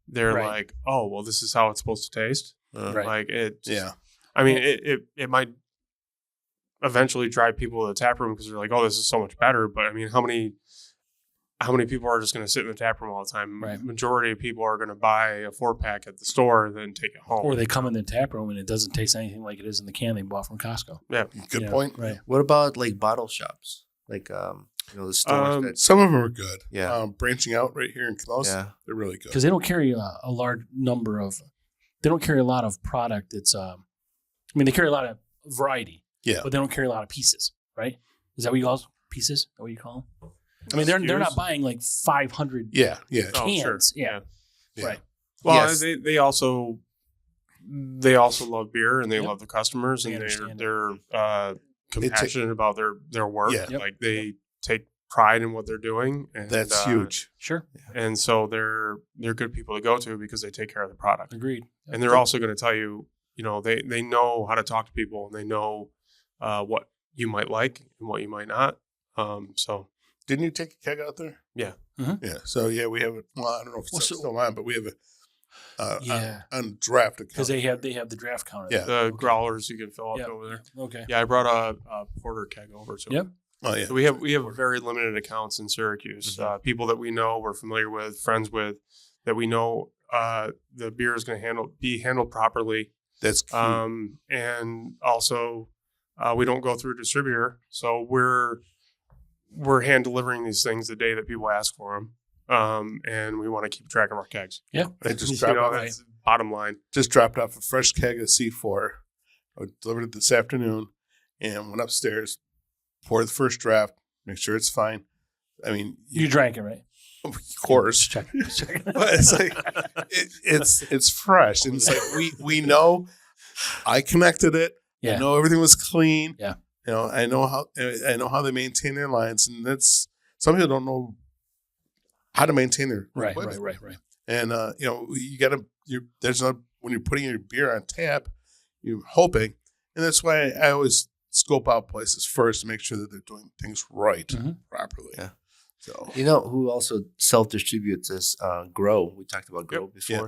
they're like, oh, well, this is how it's supposed to taste. Right. Like it. I mean, it might eventually drive people to the tap room because they're like, oh, this is so much better. But I mean, how many people are just going to sit in the tap room all the time? Right. Majority of people are going to buy a 4-pack at the store and then take it home. Or they come in the tap room and it doesn't taste anything like it is in the can they bought from Costco. Yeah. Good point. Right. What about like bottle shops? Like, the stores some of them are good. Yeah. Branching out right here in Knauss, they're really good. Because they don't carry a large number of, they don't carry a lot of product. It's, they carry a lot of variety. Yeah. But they don't carry a lot of pieces, right? Is that what you call pieces? Is that what you call them? I mean, they're not buying like 500 cans. Oh, sure. Yeah. Right. Well, they also love beer and they love the customers and they're compassionate about their work. Yeah. Like they take pride in what they're doing. And, that's huge. Sure. And so they're good people to go to because they take care of the product. Agreed. And they're also going to tell you, they know how to talk to people and they know what you might like and what you might not. So. Didn't you take a keg out there? Yeah. Mm-hmm. Yeah. So we have I don't know if it's still on, but we have on draft account. Because they have the draft counter. Yeah. The growlers you can fill up over there. Okay. Yeah, I brought a porter keg over too. Yep. Oh yeah. So we have very limited accounts in Syracuse. People that we know, we're familiar with, friends with, that we know the beer is going to be handled properly. That's key. And also we don't go through a distributor, so we're hand delivering these things the day that people ask for them, and we want to keep track of our kegs. Yeah, I just dropped off. That's bottom line. Just dropped off a fresh keg of C4. I delivered it this afternoon, and went upstairs, poured the first draft, make sure it's fine. I mean, you drank it, right? Of course, Check. but it's like it's fresh, and it's like we know. I connected it. Yeah. I know everything was clean. Yeah. I know how they maintain their lines, and that's some people don't know how to maintain their equipment. Right. And you got to. When you're putting your beer on tap, you're hoping, and that's why I always scope out places first to make sure that they're doing things right, properly. Yeah. So who also self distributes is Grow. We talked about Grow before. Yeah.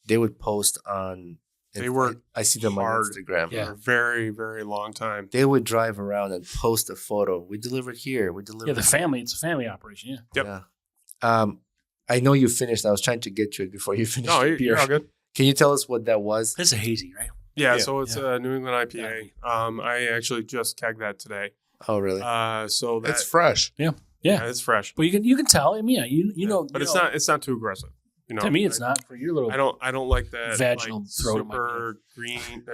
They would post on. They work. I see them on Instagram for a very, very long time. They would drive around and post a photo. We delivered here. We delivered. Yeah, it's a family operation. Yeah. Yep. Yeah. I know you finished. I was trying to get to it before you finished. No, you're all good. Can you tell us what that was? It's a hazy, right? Yeah. So it's a New England IPA. I actually just kegged that today. Oh, really? So it's fresh. Yeah, it's fresh. But you can tell. I mean, you know. But it's not too aggressive. To me, it's not for your little. I don't like that vaginal throat. Super green.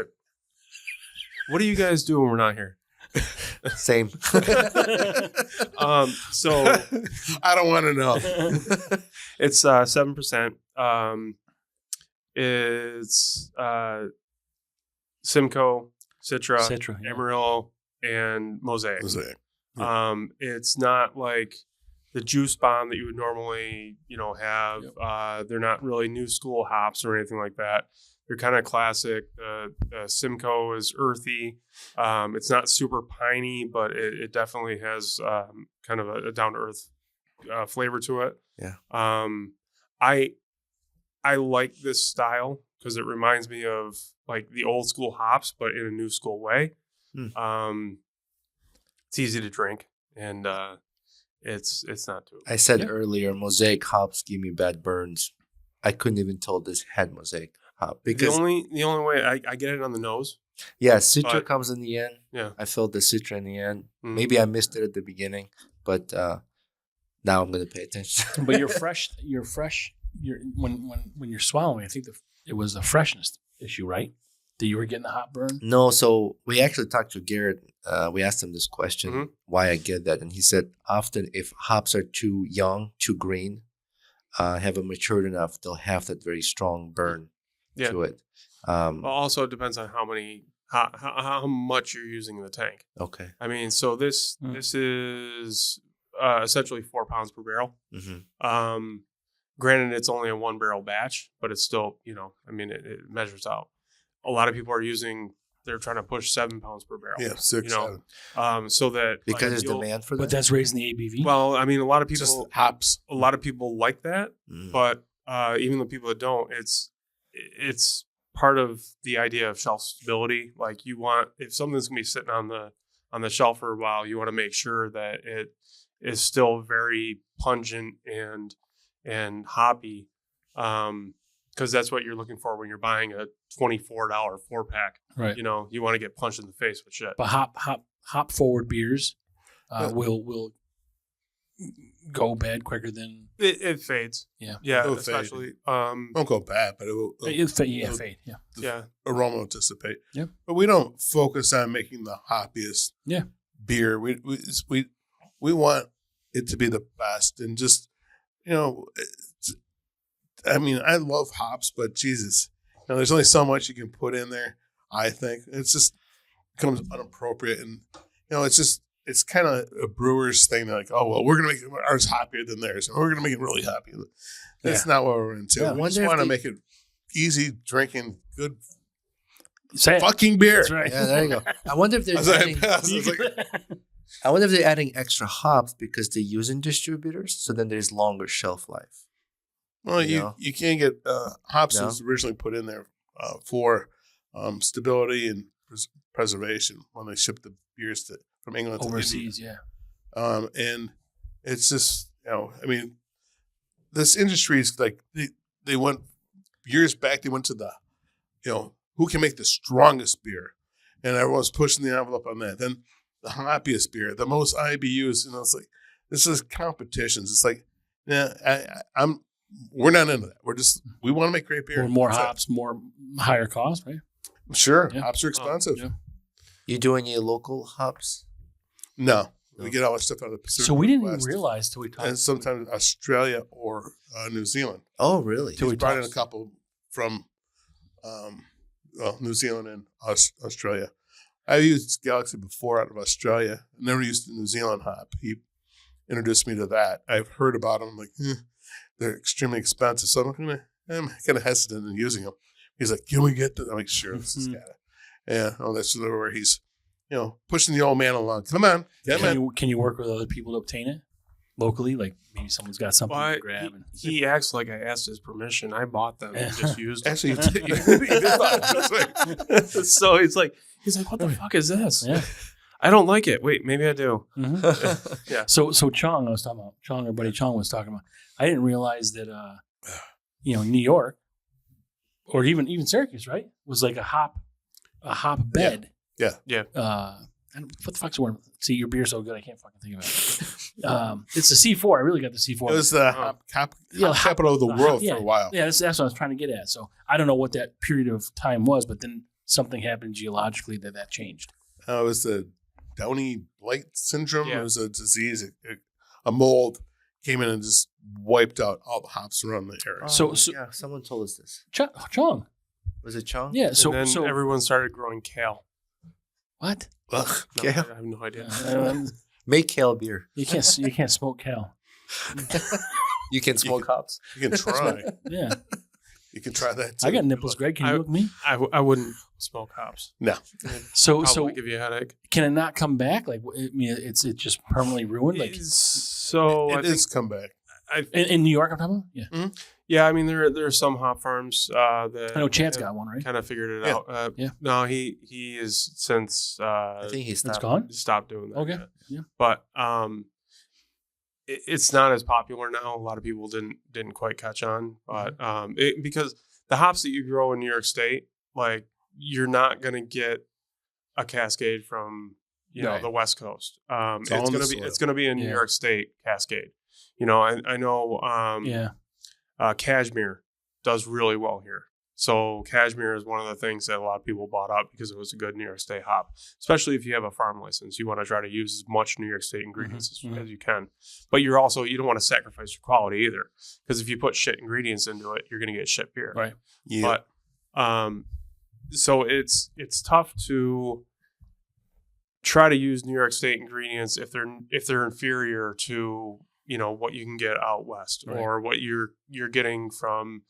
What do you guys do when we're not here? Same. So I don't want to know. it's 7%. It's Simcoe, Citra, yeah. Amarillo, and Mosaic. Mosaic. It's not like the juice bomb that you would normally, have. Yep. They're not really new school hops or anything like that. They're kind of classic. The Simcoe is earthy. It's not super piney, but it definitely has kind of a down to earth flavor to it. Yeah. I like this style because it reminds me of like the old school hops, but in a new school way. It's easy to drink, and it's not too. I said earlier, Mosaic hops give me bad burns. I couldn't even tell this had Mosaic hop because The only way I get it on the nose. yeah, Citra but- comes in the end. Yeah. I felt the Citra in the end. Mhm. Maybe I missed it at the beginning, but now I'm gonna pay attention. But you're fresh. You're when you're swallowing. I think it was the freshness issue, right? That you were getting the hop burn. No, so we actually talked to Garrett. We asked him this question, Mhm. why I get that, and he said often if hops are too young, too green, haven't matured enough, they'll have that very strong burn Yeah. to it. Well, also it depends on how much you're using in the tank. Okay. I mean, so this is essentially 4 pounds per barrel. Mm-hmm. Granted, it's only a 1 barrel batch, but it's still, it measures out. A lot of people they're trying to push 7 pounds per barrel. Yeah, 6, You know, so that Because there's demand for that. But that's raising the ABV. Well, I mean, a lot of just people, hops. like that, Mm. but even the people that don't, it's part of the idea of shelf stability. Like if something's gonna be sitting on the shelf for a while, you want to make sure that it is still very pungent and hoppy, because that's what you're looking for when you're buying a $24 4-pack. right. You want to get punched in the face with shit. But hop forward beers will go bad quicker than It fades. Yeah. It'll especially. Won't go bad, but it will. fade. Yeah. Yeah. Aroma will dissipate. Yeah. But we don't focus on making the hoppiest beer. We want it to be the best, and just I mean, I love hops, but Jesus, there's only so much you can put in there. I think it's just becomes inappropriate, and it's kind of a brewer's thing. They're like, oh well, we're gonna make ours hoppier than theirs, and we're gonna make it really hoppy. That's not what we're into. Yeah, we just want to make it easy drinking, good Say it. fucking beer. That's right. Yeah, there you go. I wonder if they're adding extra hops because they're using distributors, so then there's longer shelf life. Well, You you can't get hops No? was originally put in there for stability and preservation when they shipped the beers from England Overseas, to India. And it's just I mean, this industry is like they went years back. They went to the who can make the strongest beer, and everyone's pushing the envelope on that. Then the hoppiest beer, the most IBUs. It's like this is competitions. It's like we're not into that. We want to make great beer. Or more That's it. hops, more higher cost, right? Sure, Yeah. hops are expensive. Yeah. You do any local hops? No, we get all our stuff out of the Pacific. So we didn't even Northwest, realize till we talked. and sometimes Australia or New Zealand. Oh, really? Till We we brought in a talked. couple from New Zealand and Australia. I used Galaxy before out of Australia. I never used the New Zealand hop. He introduced me to that. I've heard about them. I'm like, they're extremely expensive, so I'm kind of hesitant in using them. He's like, "Can we get this?" I'm like, "Sure, this is got it." Yeah, that's where he's, pushing the old man along. Come on, Can you work with other people to obtain it locally? Like maybe someone's got something to grab. He acts like I asked his permission. I bought them and just used them. Actually, you did thought this way. So he's like, what the fuck is this? Yeah. I don't like it. Wait, maybe I do. Mhm. Yeah. So Chong, I was talking about Chong, our buddy Chong was talking about. I didn't realize that New York or even Syracuse, right, was like a hop bed. Yeah. And what the fuck's the word? See, your beer's so good, I can't fucking think of it. It's the C4. I really got the C4. It was the hop capital of the world for a while. Yeah, that's what I was trying to get at. So I don't know what that period of time was, but then something happened geologically that changed. It was the Downy blight syndrome. Yeah. It was a disease. A mold came in and just wiped out all the hops around the area. So- yeah, someone told us this. Chong. Was it Chong? Yeah. And So then so everyone started growing kale. what? Ugh. No, Kale? I have no idea. Make kale beer. You can't smoke kale. You can smoke hops. You can try. Yeah. You can try that too. I got nipples, Greg. Can you look me? I wouldn't smoke hops. No. So Probably give you a headache. can it not come back? Like I mean, it's just permanently ruined. Like So I It think is come back. in New York, I'm talking about. Yeah. I mean there are some hop farms that I know Chad's got one, right? kind of figured it Yeah. out. Yeah. No, he is since I think he's It's not. gone. stopped doing that. Okay. yet. Yeah. But it's not as popular now. A lot of people didn't quite catch on, but because the hops that you grow in New York State, like you're not gonna get a Cascade from Right. the West Coast. all in the soil. It's gonna be a New Yeah. York State Cascade. I know Yeah. Cashmere does really well here. So Cashmere is one of the things that a lot of people bought up because it was a good New York State hop, especially if you have a farm license. You want to try to use as much New York State ingredients Mhm. as you can, but you don't want to sacrifice your quality either, because if you put shit ingredients into it, you're going to get shit beer. Right. Yeah. But so it's tough to try to use New York State ingredients if they're inferior to what you can get out west, Right. or what you're getting from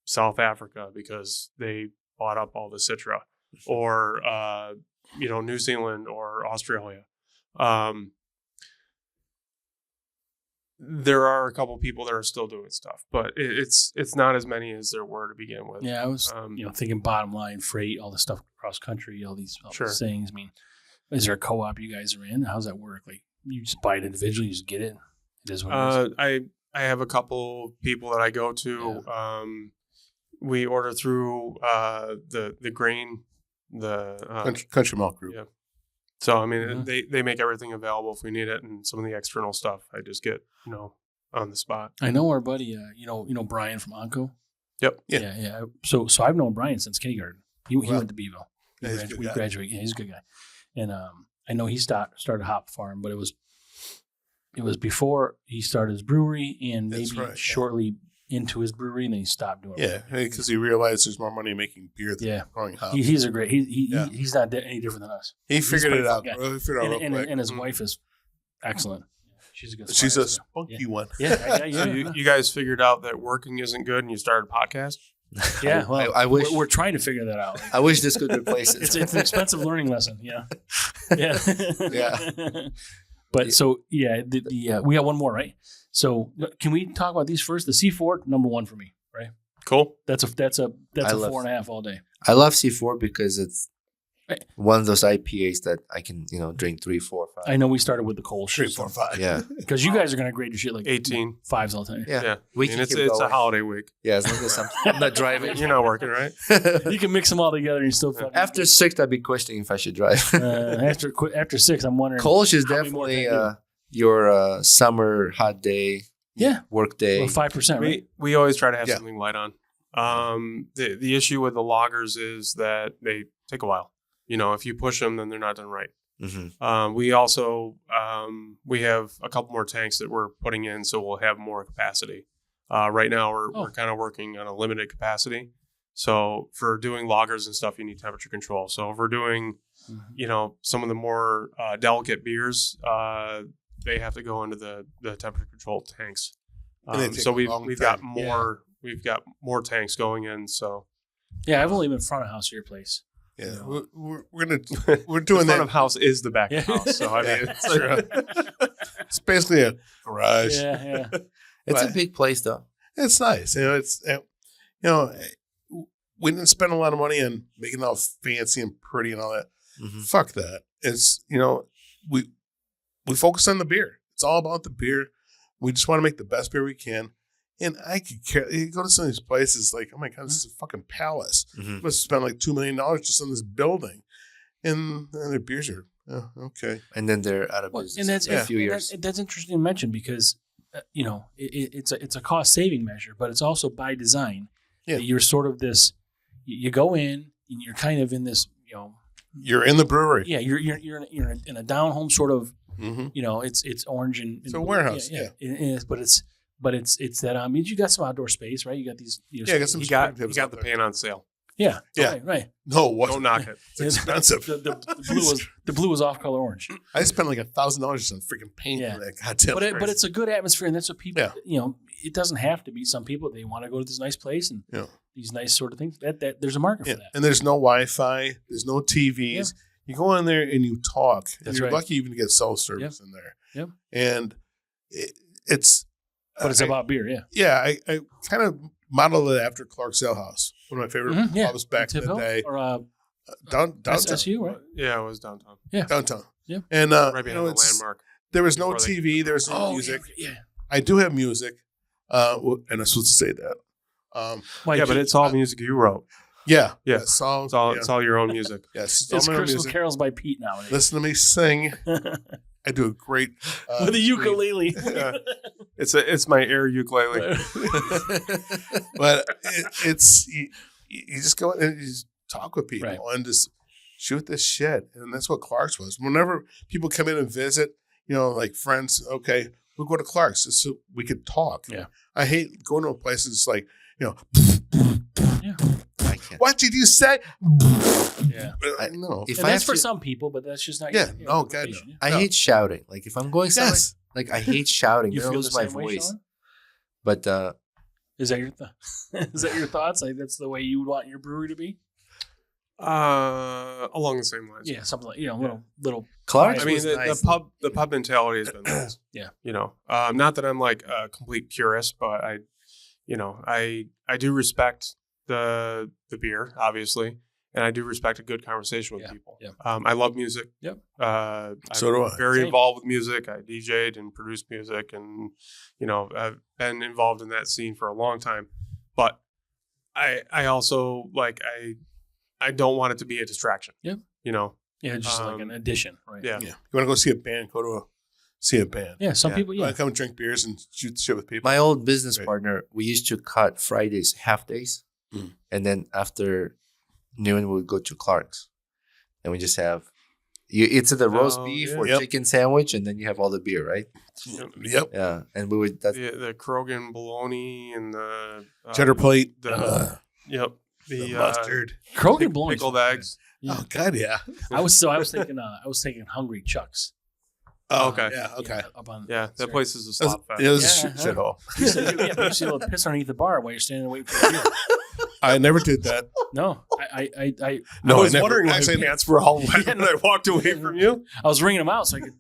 South Africa because they bought up all the Citra, or New Zealand or Australia. There are a couple people that are still doing stuff, but it's not as many as there were to begin with. Yeah. I was Um, thinking bottom line freight, all the stuff across country, all these Sure. things. I mean, is there a co-op you guys are in? How's that work? Like you just buy it individually, you just get it. It is what it is. I have a couple people that I go to. We order through the grain, Country Milk Group. yeah. So I mean, Mhm. they make everything available if we need it, and some of the external stuff I just get on the spot. I know our buddy, Brian from Onco. Yep. Yeah. Yeah. So I've known Brian since kindergarten. He Wow. went to Beeville. Yeah, he's a good We guy. graduated. Yeah, he's a good guy. And I know he started a hop farm, but it was before he started his brewery, and That's maybe right, yeah. shortly into his brewery, and then he stopped doing it. Yeah, because he realized there's more money making beer than Yeah. growing hops. He's a great. Yeah. He's not any different than us. He figured pretty it out. fun guy. Bro. He figured it out real quick. And his wife is excellent. She's a good. She's a spy, so- spunky one. Yeah. So you guys figured out that working isn't good, and you started a podcast. Yeah. Well, I wish. we're trying to figure that out. I wish this could replace it. It's an expensive learning lesson. Yeah. Yeah. Yeah. But so yeah, we got one more, right? So can we talk about these first? The C4, number one for me, right? Cool. That's a I love- 4.5 all day. I love C4 because it's Right. one of those IPAs that I can, drink 3, 4, 5. I know we started with the cold 3, shit 4, 5. Yeah. because you guys are gonna grade your shit like 18. 5s all the time. Yeah. Yeah. We I mean, can it's keep a going. holiday week. Yeah, as long as I'm not driving. You're not working, right? You can mix them all together and you're still fucking After 6, I'd be questioning if I should drive. after 6, I'm wondering. Kolsch is how many more definitely can I do? your summer hot day, Yeah. work day. Well, 5%, right? We always try to have Yeah. something light on. The issue with the lagers is that they take a while. If you push them, then they're not done right. Mhm. We also we have a couple more tanks that we're putting in, so we'll have more capacity. Right now, we're kind of working on a limited capacity. So for doing lagers and stuff, you need temperature control. So if we're doing, some of the more delicate beers, they have to go into the temperature controlled tanks. And they take So a long we've got time. more we've got more tanks going in. So Yeah, I've only been front of house at your place. Yeah, No. we're doing the front that. of house is the back Yeah. of house. So I mean, Yeah, it's true. It's basically a garage. Yeah. It's a But- big place, though. It's nice. We didn't spend a lot of money on making it all fancy and pretty and all that. Mhm. Fuck that. It's we focus on the beer. It's all about the beer. We just want to make the best beer we can. And I could care. You go to some of these places, like, oh my god, this is a fucking palace. Mhm. Must spend like $2 million just on this building, and their beers are okay. And then they're out of Well, business and that's in a and few years. that's interesting to mention because it's a cost saving measure, but it's also by design. Yeah. You're sort of this. You go in and you're kind of in this You're in the brewery. Yeah, you're in a down home sort of. Mm-hmm. You know, it's orange and It's a warehouse. Yeah. But it's that you got some outdoor space, right? You got these. Yeah, I got some. You got the pan on sale. Yeah. Yeah. Right. No, what? Don't knock it. It's expensive. The blue was off color orange. I spent like $1,000 on freaking paint for that goddamn. But it's a good atmosphere, and that's what people. Yeah. You know, it doesn't have to be. Some people they want to go to this nice place and these nice sort of things. That there's a market for that. And there's no Wi-Fi. There's no TVs. Yeah. You go in there and you talk. That's You're right. lucky even to get cell service in there. Yep. And it's. But it's about beer, yeah. Yeah, I kind of modeled it after Clark's Ale House, one of my favorite pubs back in the day. Or downtown. SSU, right? Yeah, it was downtown. Yeah. Downtown. Yeah. And Right behind the landmark. there was no TV. There was no music. Yeah. I do have music, and I'm supposed to say that. But it's all music you wrote. Yeah. Songs. It's all your own music. Yes. It's all my own Christmas music. carols by Pete nowadays. Listen to me sing. I do a great With a ukulele. Yeah. It's my air ukulele. But it's you just go and you just talk with people and just shoot this shit, and that's what Clark's was. Whenever people come in and visit, like friends, okay, we'll go to Clark's so we could talk. Yeah, I hate going to a place that's like, yeah. What did you say? Yeah, I know. and that's for some people, but that's just not. Yeah, no, God, no. I hate shouting. Like if I'm going somewhere, like I hate shouting. You I feel lose the my same way, voice. Shawn? But is that your is that your thoughts? Like that's the way you would want your brewery to be? Along the same lines. Yeah, something like little. Clark's. I mean, was nice. the pub mentality has been nice. Yeah. Not that I'm like a complete purist, but I do respect the beer, obviously, and I do respect a good conversation with people. Yeah. I love music. Yep. So do I. Very Same. involved with music. I DJ'd and produced music, and I've been involved in that scene for a long time. But I also I don't want it to be a distraction. Yep. Yeah, just like an addition, right? Yeah. You want to go see a band? Go to see a band. Yeah, some people. Yeah, I come and drink beers and shoot the shit with people. My old business partner, we used to cut Fridays half days, and then after noon we would go to Clark's, and we just have it's the roast beef or chicken sandwich, and then you have all the beer, right? Yep. Yeah, and we would the Krogan bologna and the cheddar plate. The mustard. Krogan bologna. Pickled eggs. Yeah. Oh God, yeah. I was thinking Hungry Chuck's. Oh, okay. Yeah, okay. Up on, That place is a slop fest. It was a shithole. You see a little piss underneath the bar while you're standing waiting for a beer. I never did that. No, I was never, wondering why actually, my pants were all wet and I walked away from you. I was ringing them out so I could.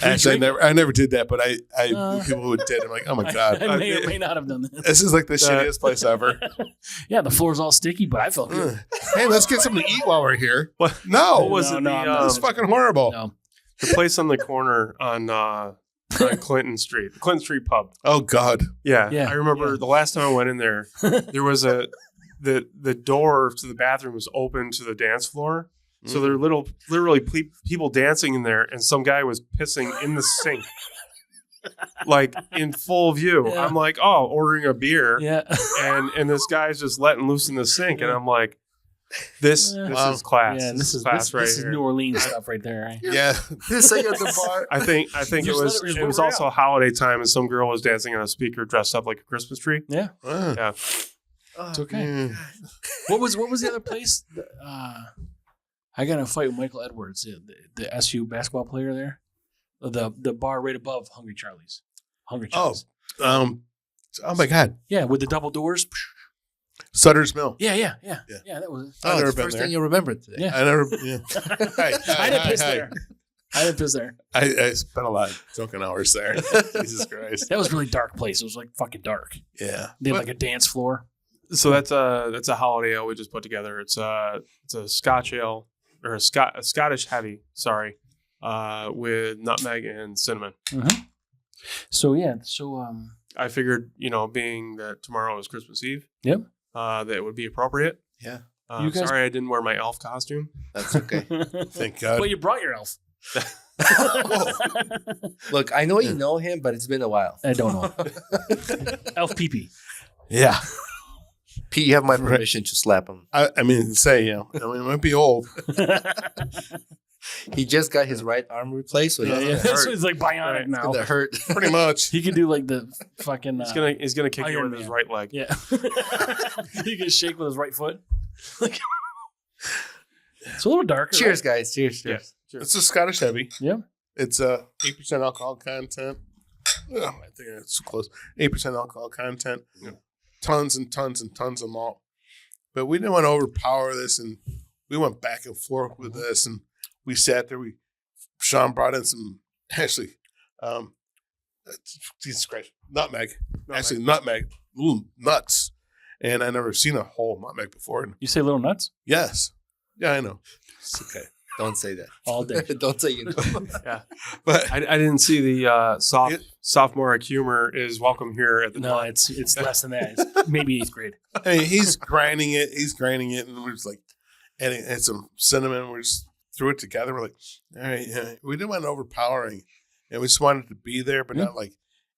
Actually, I never did that, but I knew people who did. I'm like, oh my God. I may or may not have done that. This is like the shittiest place ever. Yeah, the floor's all sticky, but I felt good. Hey, let's get something to eat while we're here. What? No. What was it? It's fucking horrible. No. The place on the corner on Clinton Street, the Clinton Street pub. Oh God. Yeah. I remember the last time I went in there, there was the door to the bathroom was open to the dance floor. So there were literally people dancing in there, and some guy was pissing in the sink, like in full view. Yeah. I'm like, oh, ordering a beer, Yeah. and this guy's just letting loose in the sink, and I'm like, this is class. Yeah, and this is class right this is here. New Orleans stuff right there. Right? Yeah. this at the bar. I think Just it was also holiday time, and some girl was dancing on a speaker dressed up like a Christmas tree. Yeah. Yeah. It's okay. What was the other place? I got in a fight with Michael Edwards, the SU basketball player there. The bar right above Hungry Charlie's. Oh my God. Yeah, with the double doors. Sutter's Mill. Yeah. That was. Oh, never it's the been first there. thing you remembered today. Yeah. I never. Yeah. I didn't piss there. I didn't piss there. I spent a lot of drunken hours there. Jesus Christ. That was a really dark place. It was like fucking dark. Yeah. They had like a dance floor. So that's a holiday ale we just put together. It's a Scotch ale or a Scottish heavy. Sorry, with nutmeg and cinnamon. Mm-hmm. So I figured, being that tomorrow is Christmas Eve, Yep. That it would be appropriate. Yeah. You guys- Sorry, I didn't wear my elf costume. That's okay. Thank God. Well, you brought your elf. Look, I know you know him, but it's been a while. I don't know. Elf pee-pee. Yeah. Pete, you have my permission to slap him. I mean, it might be old. He just got his right arm replaced, so So it's like bionic now. that hurt. Pretty much. He can do like the fucking. He's gonna kick you Iron with his Man. right leg. Yeah. He can shake with his right foot. It's a little darker. Cheers, right? guys. Cheers. Yeah. It's a Scottish heavy. Yeah. It's 8% alcohol content. Oh, I think it's close. 8% alcohol content. Yeah. Tons and tons and tons of malt. But we didn't want to overpower this, and we went back and forth with this, and we sat there. Shawn brought in some Jesus Christ, nutmeg. Actually, nutmeg. Ooh, nuts. And I never seen a whole nutmeg before. And You say little nuts yes, yeah, I know. It's okay. Don't say that. all day. Don't say you know. Yeah, But I didn't see the sophomoric humor is welcome here at the No, time. it's less than that. It's maybe 8th grade. I mean, he's grinding it, and we're just like adding some cinnamon. We just threw it together. We're like, all right, yeah. We didn't want overpowering, and we just wanted to be there, but not like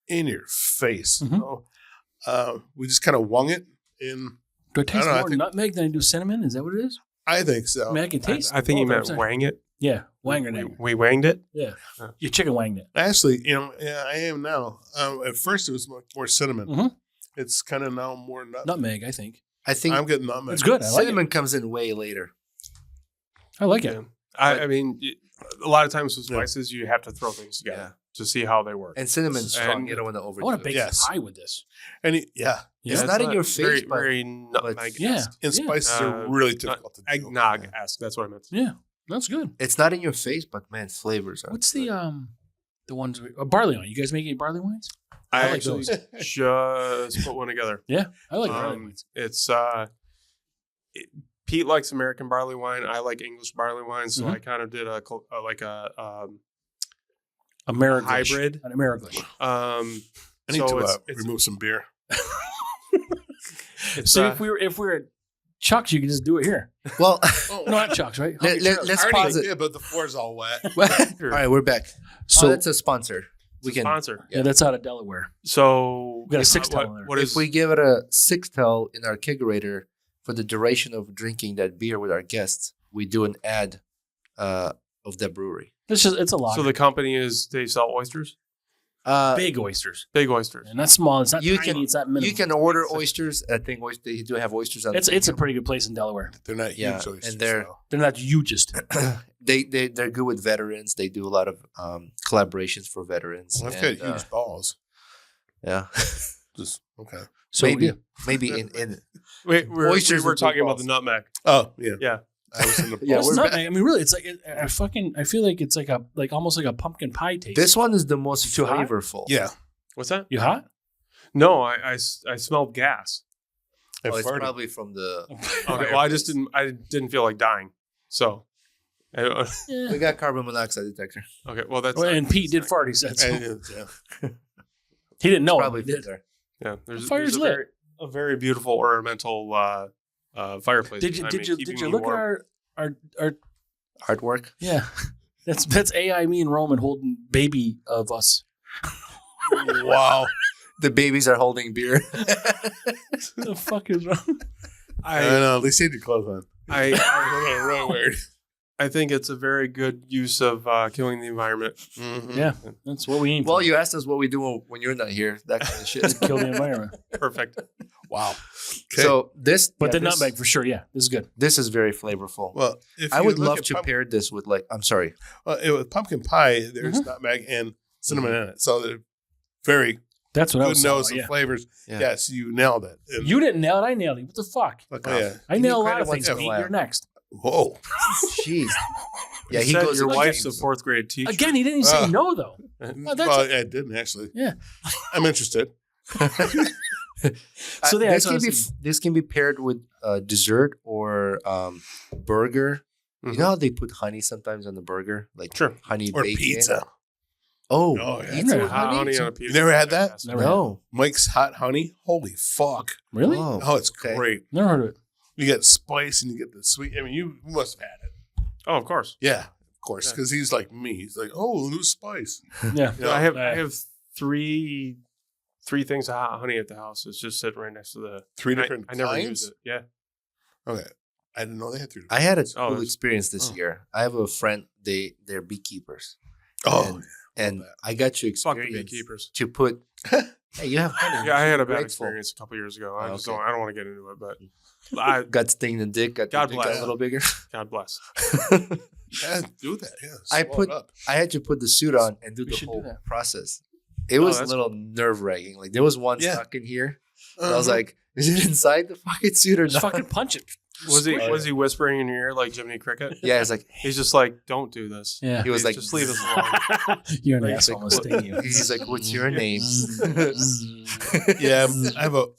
in your face. Mhm. You know? We just kind of wung it, and Do I taste know, I more think- nutmeg than I do cinnamon? Is that what it is? I think so. I mean, I can taste. I think you both, meant I'm saying. wang it. Yeah, wanger name. We wanged it. Yeah, you chicken wanged it. Actually, yeah, I am now. At first, it was more cinnamon. Mhm. It's kind of now more nutmeg. Nutmeg, I think. I think I'm getting nutmeg. It's good. I like cinnamon comes in way later. it. I like it. Yeah. I mean, a lot of times with spices, you have to throw things together to see how they work. And cinnamon's strong. And- You don't want to I overdo want it. to bake Yes. pie with this. And It's Yeah, not in your face, very, but very nutmeg. Yeah. and spices are really difficult to do. Eggnog esque. That's what I meant. Yeah, that's good. it's not in your face. But man, flavors are. What's the ones barley wine? You guys make any barley wines? I like actually those. just put one together. Yeah, I like barley wines. It's Pete likes American barley wine. I like English barley wine, so Mhm. I kind of did a Ameriglish. hybrid. An Ameriglish. I need so to it's remove some beer. So if we were at Chuck's, you could just do it here. Well, Oh, No, not Chuck's, right? let's pause it. Yeah, but the floor's all wet. All right, we're back. So So- that's a sponsor. We can. sponsor. Yeah, that's out of Delaware. So We got a if- 6-tail in there. What If is we give it a 6-tail in our kegerator for the duration of drinking that beer with our guests, we do an ad of that brewery. It's a lot. so the company is they sell oysters, big oysters, big oysters. and not small. It's not You tiny. can- It's not minimal. You can order oysters. I think they do have oysters on. It's a pretty good place in Delaware. They're not Yeah, huge oysters, and they're- though. They're not hugest. they're good with veterans. They do a lot of collaborations for veterans. Well, I've and, got huge balls. Yeah, Just okay. So maybe in Wait, we Oysters were with talking big about the balls. nutmeg. Oh yeah. Yeah. I was in the Yeah, It's we're not. back. I mean, really, it's like I feel like it's almost like a pumpkin pie taste. this one is the most Too hot? flavorful. yeah. What's that? You hot? No, I smelled gas. I Oh, it's farted. probably from the. Okay, well, I didn't feel like dying. So, okay, We got carbon monoxide detector. well that's Well, and Pete did fart. He said so. Yeah. He didn't know. Probably It, he did. there. yeah. There's fire's a lit. very beautiful ornamental fireplace. Did you behind me, keeping did you me look warm. at our Artwork. yeah? That's AI, me and Roman holding baby of us. Wow. The babies are holding beer. The fuck is wrong? I know. At least you had your clothes on. I Really weird. I think it's a very good use of killing the environment. Mhm. Yeah, that's what we aim Well, for. you asked us what we do when you're not here. That kind of shit. Kill the environment. Perfect. Wow. So this, But yeah, the nutmeg for sure. Yeah, this is good. This is very flavorful. Well, if I you would look love at to pair this with I'm sorry. with pumpkin pie, there's nutmeg and cinnamon in it, so they're very That's what I good was nose saying. of flavors. Yeah. Yes, you nailed it. And- You didn't nail it. I nailed it. What the fuck? Fuck Oh, off. yeah. I You nail a need lot credit of once things. in a Pete. while. You're next. Whoa. Jeez. Yeah, You he said goes. your to wife's a games. 4th grade teacher. Again, he didn't even say no though. Well, that's- I didn't actually. Yeah. I'm interested. So yeah, this so can be it's- this can be paired with dessert or burger. Mhm. You know how they put honey sometimes on the burger, like Sure. honey Or bacon. pizza. Oh, Oh, yeah. pizza Yeah. with honey. Honey on a You pizza. never had that? Never No. Mike's hot honey. Holy fuck. Really? Oh, It's okay. great. Never heard of it. You get spice and you get the sweet. I mean, you must have had it. Oh, of course. Yeah, of course, Yeah. because he's like me. He's like, oh, new spice. Yeah. You know, I have 3 3 things of hot honey at the house. It's just sitting right next to the 3 different I never kinds? use it. Yeah. Okay. I didn't know they had 3 different. I had a Oh, cool there's- experience this year. I have a friend. They're beekeepers. Oh, And I got to Fuck the experience beekeepers. to put. Hey, you have honey. Yeah, I had a bad Grateful. experience a couple years ago. I just Okay. don't want to get into it, but I, Got stained the dick. Got God the dick bless. a little bigger. God bless. yeah, do that. Yeah, I swell put- it up. I had to put the suit on and do We the should do whole that. process. It was a that's little nerve wracking. Like there was one Yeah. stuck in here. And I was Uh-huh. like, is it inside the fucking suit or Just not? fucking punch it. Was he Oh, was he whispering in your ear like Jiminy Cricket? Yeah, it's like He's just like, don't do this. Yeah. he was Please like, just leave us alone. You're an Like, asshole. I'm gonna sting you. he's like, what's your name? Yeah,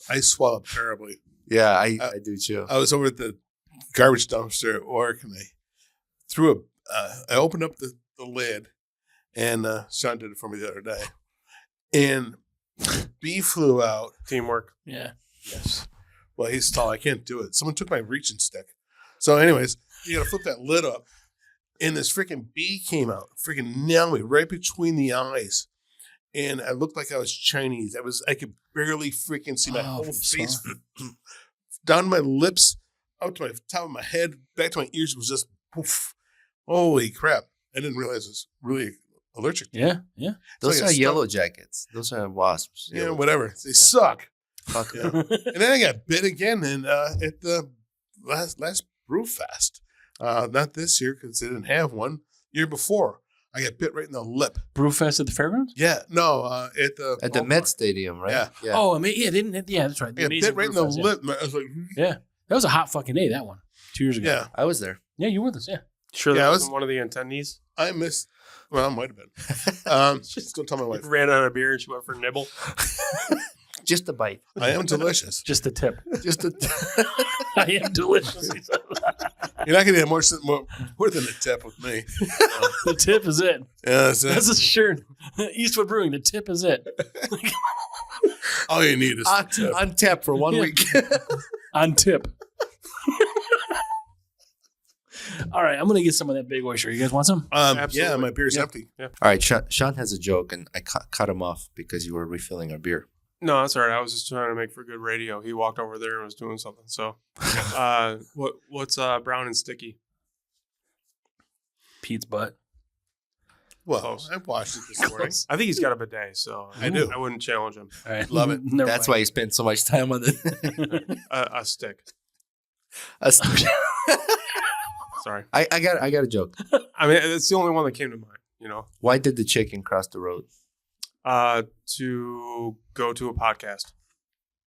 I swallow up terribly. Yeah, I do too. I was over at the garbage dumpster at work, and I opened up the lid, and Shawn did it for me the other day, and bee flew out. Teamwork. Yeah. Yes. Well, he's tall. I can't do it. Someone took my reaching stick. So, anyways, you got to flip that lid up, and this freaking bee came out, freaking nailed me right between the eyes, and I looked like I was Chinese. I could barely freaking see my Oh, whole from face, Shawn. down my lips, out to my top of my head, back to my ears. It was just poof. Holy crap! I didn't realize it was really allergic. To Yeah. Yeah. Those like are a yellow jackets. Those are wasps. Yeah, Yellow- whatever. They suck. Fuck Yeah. And then I got bit again at the last Brew Fest. Not this year because they didn't have one. Year before, I got bit right in the lip. Brewfest at the fairgrounds? Yeah, no, at the At the Met Stadium, right? Yeah. Oh, I mean, yeah, they didn't. Yeah, that's right. I got Amazing bit right in the Brewfest, yeah. lip. I was like, Yeah. That was a hot fucking day, that one. 2 years ago. yeah, I was there. Yeah, you were with us. Yeah. Sure, Yeah, that I wasn't was- one of the attendees. I missed. Well, I might have been. Just go tell my wife. Ran out of beer and she went for a nibble. Just a bite. I am delicious. Just the tip. Just a. I am delicious. he said. You're not going to get more than a tip with me. The tip is it. Yeah, that's it. That's a shirt. Eastwood Brewing. The tip is it. All you need is on, a tip. on tap for 1 Yeah. week. On tip. All right, I'm gonna get some of that big oyster. You guys want some? Yeah, Absolutely. my beer's Yeah. empty. All right, Sean has a joke, and I cut him off because you were refilling our beer. No, that's all right. I was just trying to make for good radio. He walked over there and was doing something. So, what's brown and sticky? Pete's butt. Well, Close. I watched it this morning. I think he's got a bidet, so I do. I wouldn't challenge him. All right, Love it. Never That's mind. why you spent so much time on it. A stick. Sorry. I got a joke. I mean, it's the only one that came to mind. You know, Why did the chicken cross the road? to go to a podcast.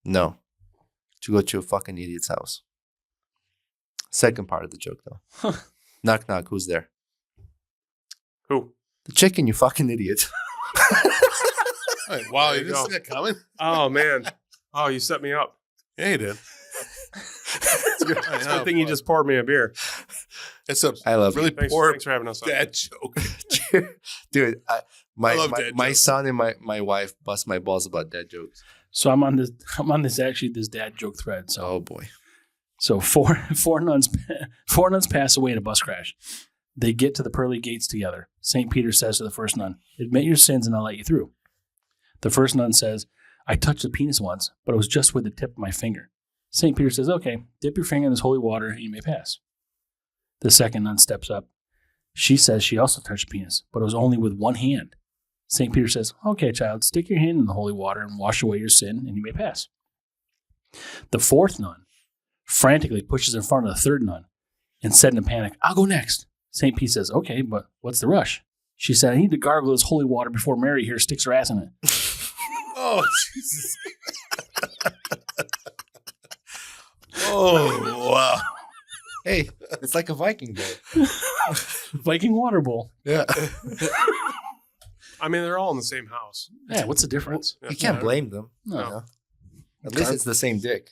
No, to go to a fucking idiot's house. Second part of the joke, though. Knock, knock. Who's there? Who? The chicken, you fucking idiot. All right, wow, There you you didn't go. see that coming? Oh man. Oh, you set me up. Yeah, you did. It's a good thing you just poured me a beer. It's a I love really Thanks, poor thanks for having us on. dad joke. you. Dude, my I love dad my jokes. son and my wife bust my balls about dad jokes. So I'm on this dad joke thread. So Oh, boy. So four nuns pass away in a bus crash. They get to the pearly gates together. St. Peter says to the first nun, "Admit your sins and I'll let you through." The first nun says, "I touched the penis once, but it was just with the tip of my finger." St. Peter says, "Okay, dip your finger in this holy water and you may pass." The second nun steps up. She says she also touched the penis, but it was only with one hand. St. Peter says, "Okay, child, stick your hand in the holy water and wash away your sin and you may pass." The fourth nun frantically pushes in front of the third nun and said in a panic, "I'll go next." St. Pete says, "Okay, but what's the rush?" She said, "I need to gargle this holy water before Mary here sticks her ass in it." Oh, Jesus. Oh, wow. Hey, it's like a Viking boy. Viking water bowl. Yeah. I mean, they're all in the same house. Yeah, what's the difference? You can't blame them. No. You know? At least it's the same dick.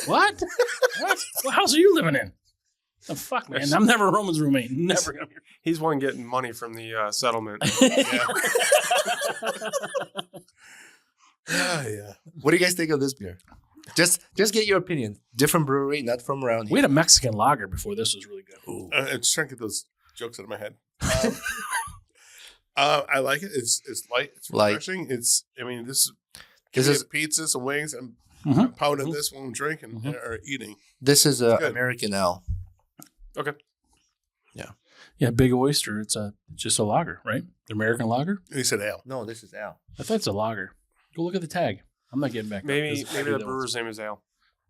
What? What house are you living in? Oh, fuck, man. I'm never a Roman's roommate. Never gonna be. He's one getting money from the settlement. Yeah. What do you guys think of this beer? Just get your opinion. Different brewery, not from around We here. had a Mexican lager before this was really good. I'm just trying to get those jokes out of my head. I like it. It's light. It's Light. refreshing. This is Give This me is a pizza, some wings, and Mhm. I'm pounding this while I'm drinking Mhm. or eating. this is a Good. American ale. Okay. Yeah, Big Oyster. It's just a lager, right? The American lager. He said ale. No, this is ale. I thought it's a lager. Go look at the tag. I'm not getting back. Maybe up. the brewer's name is Ale.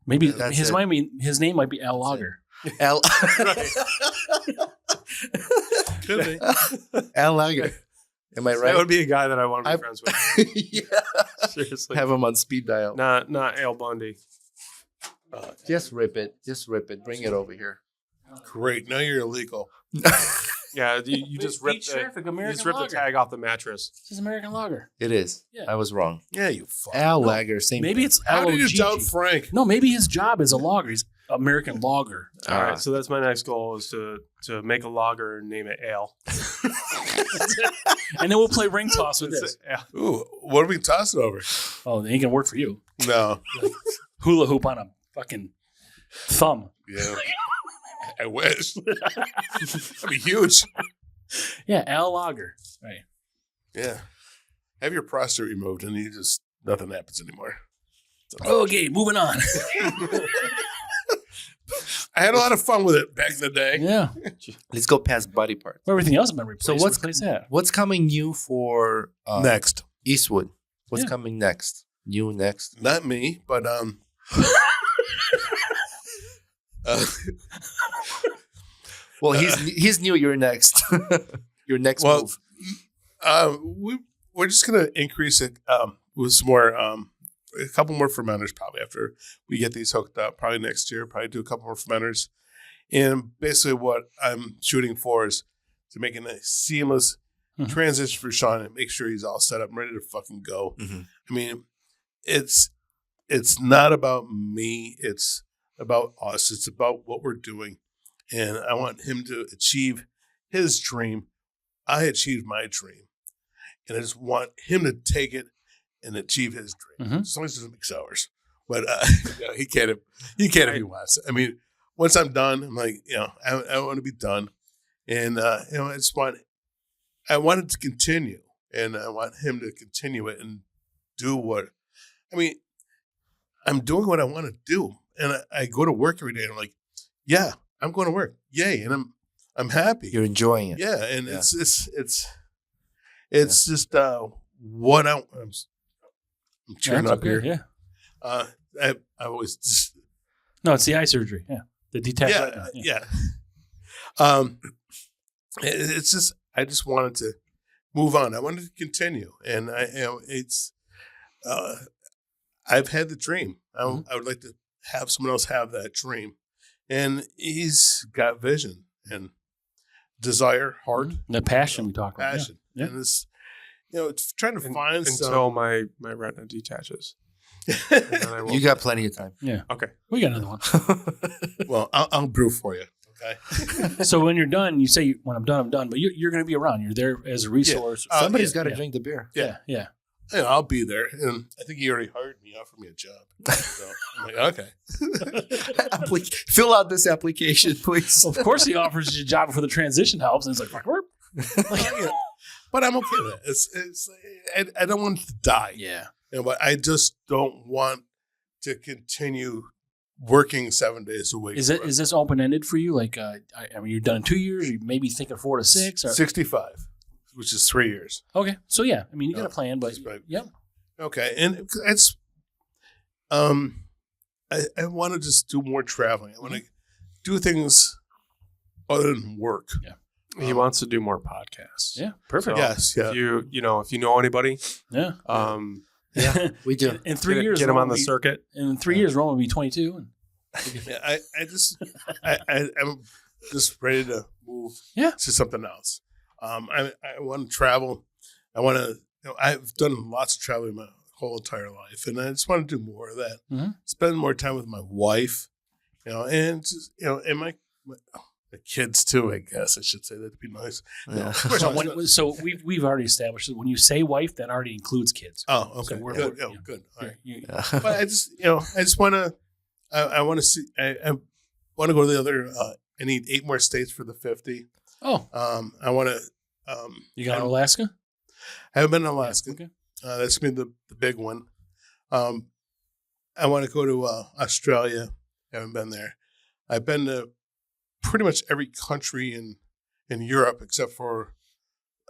Maybe That's his it. his name might be Al That's it. Lager. Ale. Could be. Ale lager. Am I That right? would be a guy that I want to be friends with. yeah. Seriously. Have him on speed dial. Not Ale Bundy. Just rip it. Just rip it. Bring it over here. Great. Now you're illegal. Yeah, you just ripped the tag off the mattress. This is American Lager. It is. Yeah. I was wrong. Yeah, you fuck. Ale lager. Same. Maybe thing. it's How did you LOGG. doubt Frank? No, maybe his job is a lager. He's American Lager. All right, so that's my next goal is to make a lager and name it Ale. And then we'll play ring toss with this. Yeah. Ooh, what are we tossing over? Oh, they ain't gonna work for you. No. Hula hoop on a fucking thumb. Yeah. I wish. That'd be huge. Yeah, Al Lager. Right. Yeah. Have your prostate removed and you just nothing happens anymore. Okay, moving on. I had a lot of fun with it back in the day. Yeah. Let's go past body parts. Well, everything else has been replaced. So what's- replace that? What's coming new for Next. Eastwood? What's Yeah. coming next? New next? Not me, but Well, he's new. You're next. Your next well, move. we're just gonna increase it with some more a couple more fermenters probably after we get these hooked up. Probably next year. Probably do a couple more fermenters. And basically, what I'm shooting for is to make a nice seamless Mhm. transition for Shawn and make sure he's all set up and ready to fucking go. Mhm. I mean, it's not about me. It's about us. It's about what we're doing. And I want him to achieve his dream. I achieved my dream. And I just want him to take it and achieve his dream. Mhm. As long as he doesn't mix hours. But he can't if he wants. I mean, once I'm done, I'm like, I want to be done. And I want it to continue. And I want him to continue it and do I'm doing what I want to do. And I go to work every day and I'm like, yeah, I'm going to work. Yay. And I'm happy. You're enjoying it. Yeah. And Yeah. it's just what I'm cheering That's up okay, here. Yeah. I always just, No, it's the eye surgery. Yeah. The detached retina. yeah. It's just, I just wanted to move on. I wanted to continue. And I've had the dream. I would like to have someone else have that dream. And he's got vision and desire, heart, The passion we talk about. passion. Yeah. And it's, it's trying to find Until some. my retina detaches. And then I will- You got plenty of time. Yeah. okay. We got another one. Well, I'll brew for you. Okay. So when you're done, you say, when I'm done, but you're going to be around. You're there as a resource. Somebody's yeah, got to drink the beer. Yeah. Yeah. I'll be there. And I think he already hired me, offered me a job. So I'm like, okay. Fill out this application, please. Well, of course, he offers you a job before the transition helps. And it's like, fuck, we're. But I'm okay with it. I don't want it to die. Yeah. But I just don't want to continue working 7 days a week. Is this open ended for you? Like, I mean, you're done in 2 years. You maybe thinking 4 to 6. Or, 65, which is 3 years. okay, so yeah, I mean, you got a plan, but That's right. yeah, Okay, and it's I want to just do more traveling. I want to do things other than work. He wants to do more podcasts. yeah, perfect. So Yes, yeah. If you know anybody, Yeah. Yeah, we do. In 3 years, get him Rome on the will be- circuit. In 3 years, Rome will be 22. And Yeah, I'm just ready to move Yeah. to something else. I want to travel. I want to. I've done lots of traveling my whole entire life, and I just want to do more of that. Mhm. Spend more time with my wife, and just and my kids too. I guess I should say that'd be nice. Yeah. Of course, so we've already established that when you say wife, that already includes kids. oh, okay, So we're- good. we're- Oh, good. All right. You- But I just, I just want to. I want to see. I want to go to the other. I need 8 more states for the 50. Oh, I want to. you got Alaska? I haven't been in Alaska. Okay. That's gonna be the big one. I want to go to Australia. Haven't been there. I've been to pretty much every country in Europe except for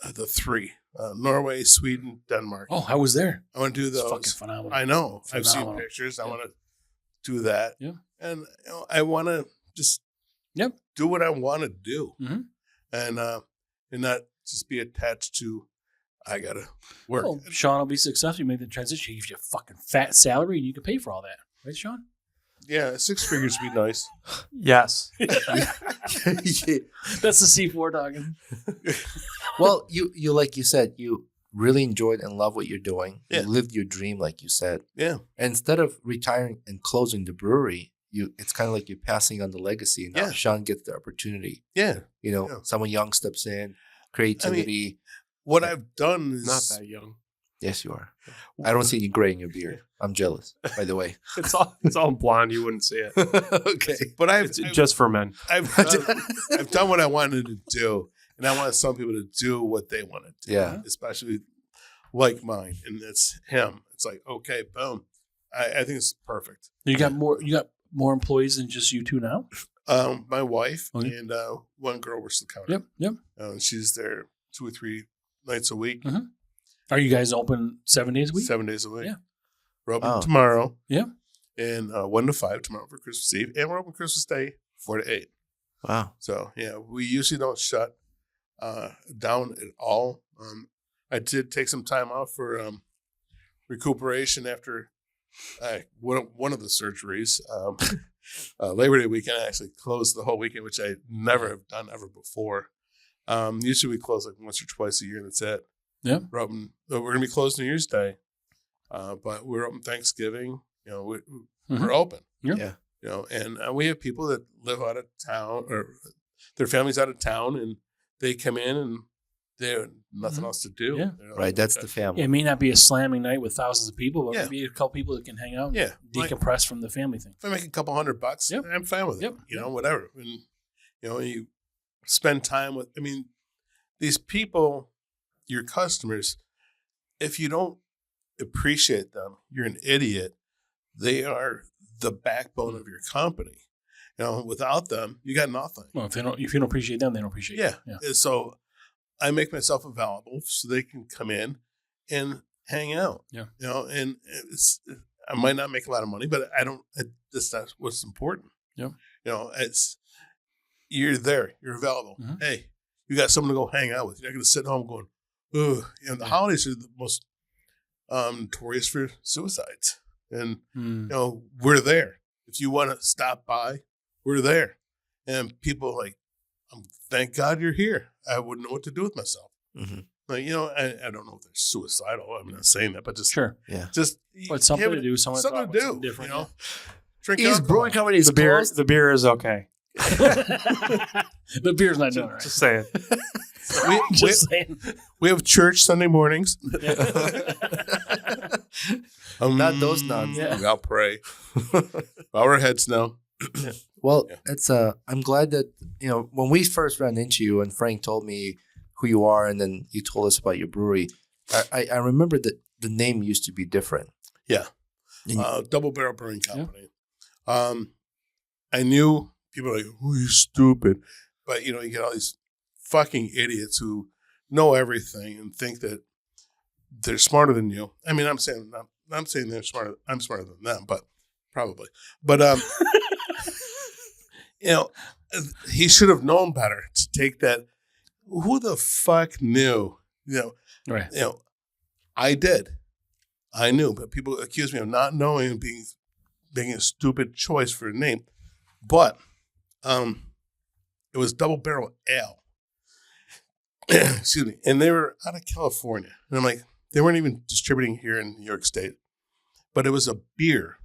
the three: Norway, Sweden, Denmark. Oh, I was there. I want to do It's those. fucking phenomenal. I know. I've Phenomenal. seen pictures. I Yeah. want to do that. Yeah. And I want to just Yep. do what I want to do, Mhm. and not just be attached to. I gotta work. Well, Shawn will be successful. You make the transition. He gives you a fucking fat salary, and you can pay for all that, right, Shawn? Yeah, 6 figures would be nice. Yes. That's the C4 talking. Well, you like you said, you really enjoyed and love what you're doing. Yeah. You lived your dream, like you said. Yeah. And instead of retiring and closing the brewery, it's kind of like you're passing on the legacy. Now Yeah. Shawn gets the opportunity. Yeah. You know, Yeah. someone young steps in, creativity. What I've done is Not that young. Yes, you are. I don't see any gray in your beard. I'm jealous, by the way. It's all blonde. You wouldn't see it. Okay. But It's just for men. I've done what I wanted to do, and I want some people to do what they want to do. Yeah. Especially like mine, and it's him. It's like, okay, boom. I think it's perfect. You got more employees than just you two now? My wife Okay. and one girl works the counter. Yep. She's there 2 or 3 nights a week, Are you guys open 7 days a week? 7 days a week. Yeah. We're open Oh. tomorrow. Yeah. And 1 to 5 tomorrow for Christmas Eve, and we're open Christmas Day 4 to 8. Wow. So yeah, we usually don't shut down at all. I did take some time off for recuperation after one of the surgeries. Labor Day weekend, I actually closed the whole weekend, which I never have done ever before. Usually we close like once or twice a year, and that's it. Yeah. We're going to be closed New Year's Day, but we're open Thanksgiving. You know, we're open. Yeah. Yeah. You know, and we have people that live out of town or their family's out of town, and they come in and they have nothing else to do. Yeah. You know, Right. That's the family. It may not be a slamming night with thousands of people, but Yeah. maybe a couple people that can hang out and Yeah, like- decompress from the family thing. if I make a couple $100, Yep. I'm fine with it. Yep. You know, whatever. And you know, you spend time with. I mean, these people, your customers. If you don't appreciate them, you're an idiot. They are the backbone of your company. You know, without them, you got nothing. Well, if you don't appreciate them, they don't appreciate Yeah. you. And so I make myself available so they can come in and hang out. Yeah. You know, and I might not make a lot of money, but that's what's important. Yeah. You know, you're there, you're available. Mhm. Hey, you got someone to go hang out with. You're not going to sit home going, ugh. You know, the holidays are the most notorious for suicides. And, you know, we're there. If you want to stop by, we're there. And people are like, thank God you're here. I wouldn't know what to do with myself. Mhm. Like, you know, I don't know if they're suicidal. I'm not saying that, but just Sure. just But something give to it- do. something to do. Different. You know, drink East alcohol. Brewing Company is closed. The beer is okay. The beer's not doing it right. Just saying. Just saying. We have church Sunday mornings. Not those nuns. Yeah. I'll pray. Bow our heads now. Well, Yeah. it's I'm glad that when we first ran into you and Frank told me who you are, and then you told us about your brewery. I remember that the name used to be different. Yeah. And Double Barrel Brewing Company. I knew people were like, oh, you're stupid. But, you know, you get all these fucking idiots who know everything and think that they're smarter than you. I mean, I'm saying they're smarter. I'm smarter than them, but probably. But, you know, he should have known better to take that. Who the fuck knew? Right. You know, I did. I knew, but people accuse me of not knowing and being a stupid choice for a name. But it was Double Barrel Ale. Excuse me. And they were out of California. And I'm like, they weren't even distributing here in New York State. But it was a beer.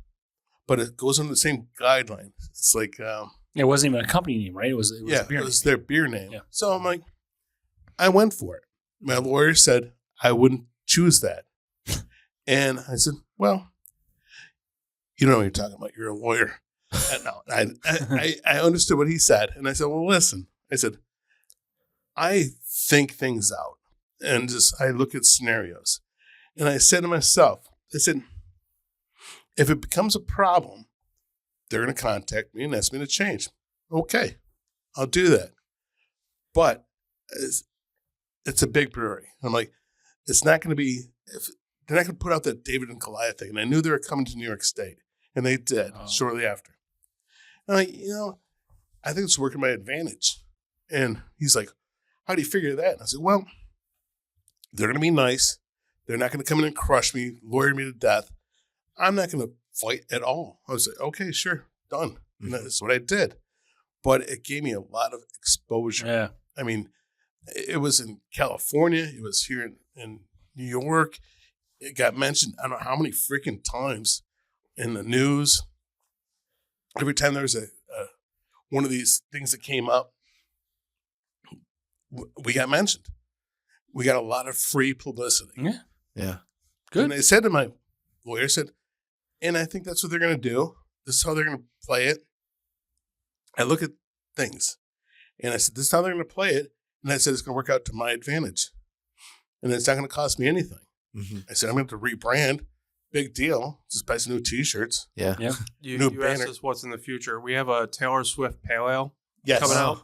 But it goes under the same guideline. It's like It wasn't even a company name, right? It was a beer it was name. their beer name. Yeah. So I'm like, I went for it. My lawyer said I wouldn't choose that. And I said, well, you know what you're talking about. You're a lawyer. And no, I understood what he said. And I said, well, listen. I said, I think things out. And I look at scenarios. And I said to myself, I said, If it becomes a problem, they're going to contact me and ask me to change. Okay, I'll do that. But it's a big brewery. I'm like, it's not going to be, they're not going to put out that David and Goliath thing. And I knew they were coming to New York State. And they did shortly after. And I'm like, I think it's working my advantage. And he's like, how do you figure that? And I said, well, they're going to be nice. They're not going to come in and crush me, lawyer me to death. I'm not going to fight at all. I was like, okay, sure, done. And that's what I did. But it gave me a lot of exposure. Yeah. I mean, it was in California. It was here in New York. It got mentioned I don't know how many freaking times in the news. Every time there was a one of these things that came up, we got mentioned. We got a lot of free publicity. Yeah. Yeah. Good. And I said to my lawyer, and I think that's what they're going to do. This is how they're going to play it. I look at things, and I said, this is how they're going to play it. And I said, it's going to work out to my advantage. And it's not going to cost me anything. Mm-hmm. I said, I'm going to have to rebrand. Big deal. Just buy some new T-shirts. Yeah. Yeah. You asked us what's in the future. We have a Taylor Swift Pale Ale coming out.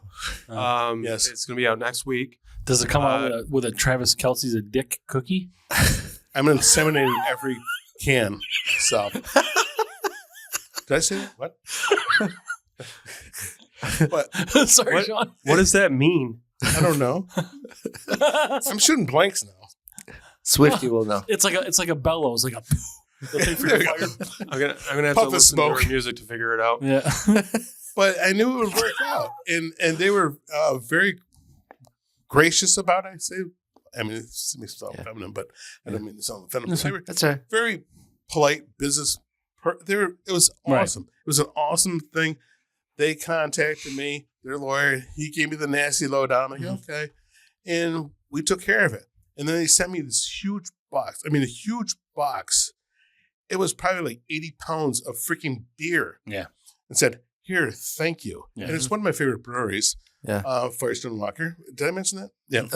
Yes. It's going to be out next week. Does it come out with a Travis Kelce's a dick cookie? I'm inseminating every can myself. Did I say that? What? What? Sorry, Shawn. What does that mean? I don't know. I'm shooting blanks now. Swifty will know. It's like a bellows, like a the thing for There your you fire. I'm gonna have Puff to of listen smoke. to her music to figure it out. Yeah. But I knew it would work out, and they were very gracious about it. I say, I mean, it sounds feminine, but I don't mean to sound feminine. They were That's right. very polite business. It was awesome. Right. It was an awesome thing. They contacted me, their lawyer. He gave me the nasty lowdown. I'm like, okay, and we took care of it. And then they sent me this huge box. I mean, a huge box. It was probably like 80 pounds of freaking beer. Yeah. And said, here, thank you. Yeah. And it's one of my favorite breweries. Yeah. Firestone Walker. Did I mention that? Yeah.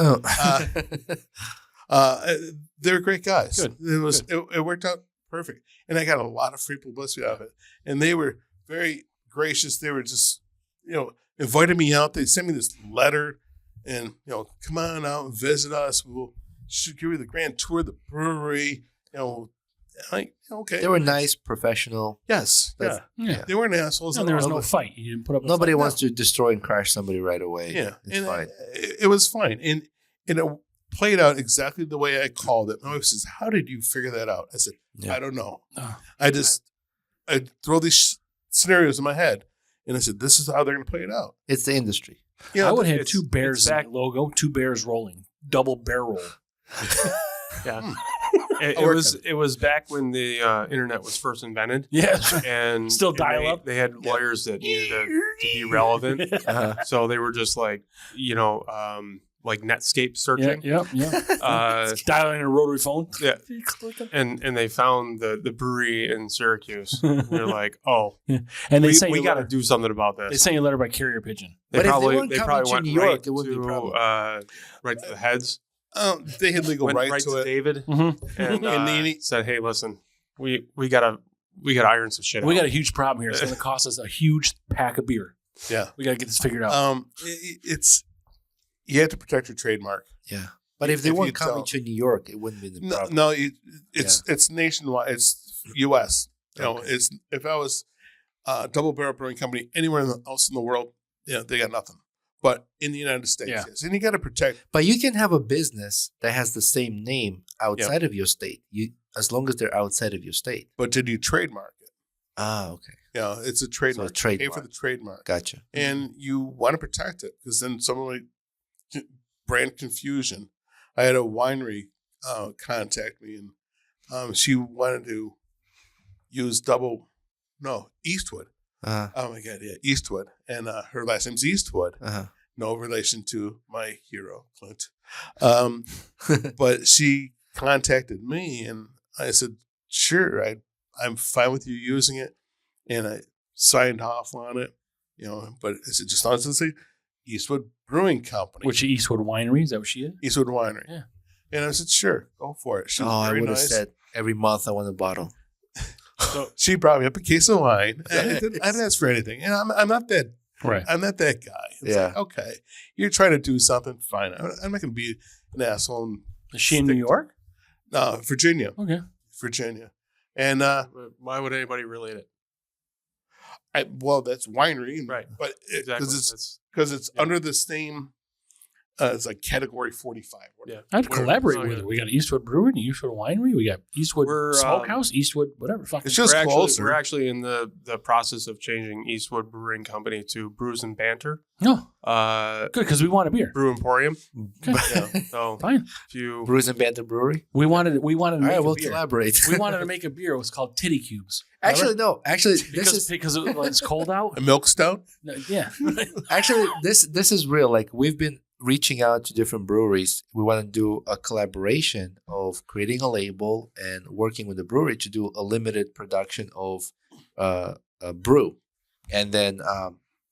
Oh. They're great guys. Good. It worked out perfect. And I got a lot of free publicity out of it. And they were very gracious. They were just, invited me out. They sent me this letter and, come on out and visit us. We'll give you the grand tour of the brewery. Okay. They were nice, professional. Yes. Yeah. They weren't assholes. And there was no fight. You didn't put up. Nobody wants to destroy and crash somebody right away. Yeah. It's fine. It was fine. And it played out exactly the way I called it. My wife says, how did you figure that out? I said, I don't know. I throw these scenarios in my head. And I said, this is how they're going to play it out. It's the industry. I would have two bears in the logo, two bears rolling, double bear roll. Yeah. It was back when the internet was first invented. Yeah. And still dial up. They had lawyers that needed to be relevant. So they were just like, like Netscape searching. Yeah. Dialing a rotary phone. Yeah. And they found the brewery in Syracuse. And they're like, oh, yeah. And they we got to do something about this. They sent you a letter by carrier pigeon. They probably went New York, it wouldn't be a problem. Right to the heads. They had legal Went right to it. David and said, "Hey, listen, we gotta iron some shit out. We got a huge problem here. It's going to cost us a huge pack of beer. Yeah, we got to get this figured out. It's you have to protect your trademark. Yeah, but if they weren't coming to New York, it wouldn't be the problem. No, it's nationwide. It's U.S. It's if I was Double Barrel Brewing Company anywhere else in the world, they got nothing. But in the United States, yes. And you got to protect. But you can have a business that has the same name outside of your state, as long as they're outside of your state. But did you trademark it? Ah, okay. Yeah, it's a trademark. So a trademark. You pay for the trademark. Gotcha. And you want to protect it because then someone like brand confusion. I had a winery contact me, and she wanted to use Eastwood. Uh-huh. Oh my God, yeah, Eastwood, and her last name's Eastwood. Uh-huh. No relation to my hero, Clint. But she contacted me, and I said, "Sure, I'm fine with you using it," and I signed off on it. But I said, "Just not to say Eastwood Brewing Company." Which Eastwood Winery? Is that what she is? Eastwood Winery. Yeah. And I said, "Sure, go for it." She was I very would have nice. said every month I want a bottle. she brought me up a case of wine. I didn't ask for anything, and I'm not that Right. I'm not that guy. It's Yeah. like, okay, you're trying to do something, fine. I'm not going to be an asshole. And Is she in New York? No, Virginia. Okay. Virginia. And Why would anybody relate it? that's winery, Right. But Exactly. because it's under the same. It's like category 45. Yeah. I'd collaborate oh, with yeah. her. We got Eastwood Brewing, Eastwood Winery, we got Eastwood We're, Smokehouse, Eastwood, whatever. Fucking It's just closer. We're actually in the process of changing Eastwood Brewing Company to Brews Banter. no, Good. good because we want a beer. Brew Emporium. Okay. Yeah. So Fine. if you Brews Banter Brewery. We wanted to All make right, a we'll beer. collaborate. We wanted to make a beer. It was called Titty Cubes. Actually, no. Actually, Because it's cold out. A milk stout. No, yeah. this is real. Like, we've been reaching out to different breweries. We want to do a collaboration of creating a label and working with the brewery to do a limited production of a brew, and then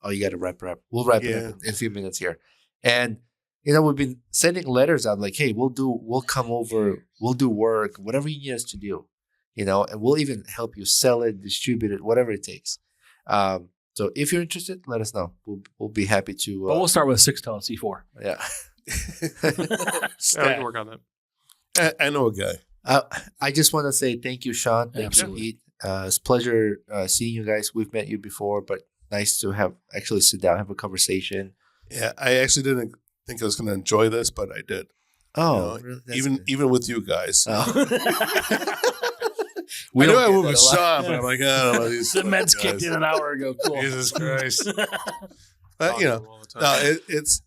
you got to wrap. We'll wrap it up in a few minutes here, and we've been sending letters out like, hey, we'll come over, we'll do work, whatever you need us to do, and we'll even help you sell it, distribute it, whatever it takes. So if you're interested, let us know. We'll be happy to. But we'll start with a 6-tail C4. Yeah. yeah, we can work on that. I know a guy. I just want to say thank you, Shawn. Thank Absolutely. you, Pete. It's a pleasure seeing you guys. We've met you before, but nice to have actually sit down, have a conversation. Yeah, I actually didn't think I was going to enjoy this, but I did. Oh, You know, that's even good. even with you guys. Oh. I know I don't went get with that a lot. Sean, but I'm like, I don't know. These The Mets guys. kicked in an hour ago. Cool. Jesus Christ. Talk You to know, them all the time. no, it's.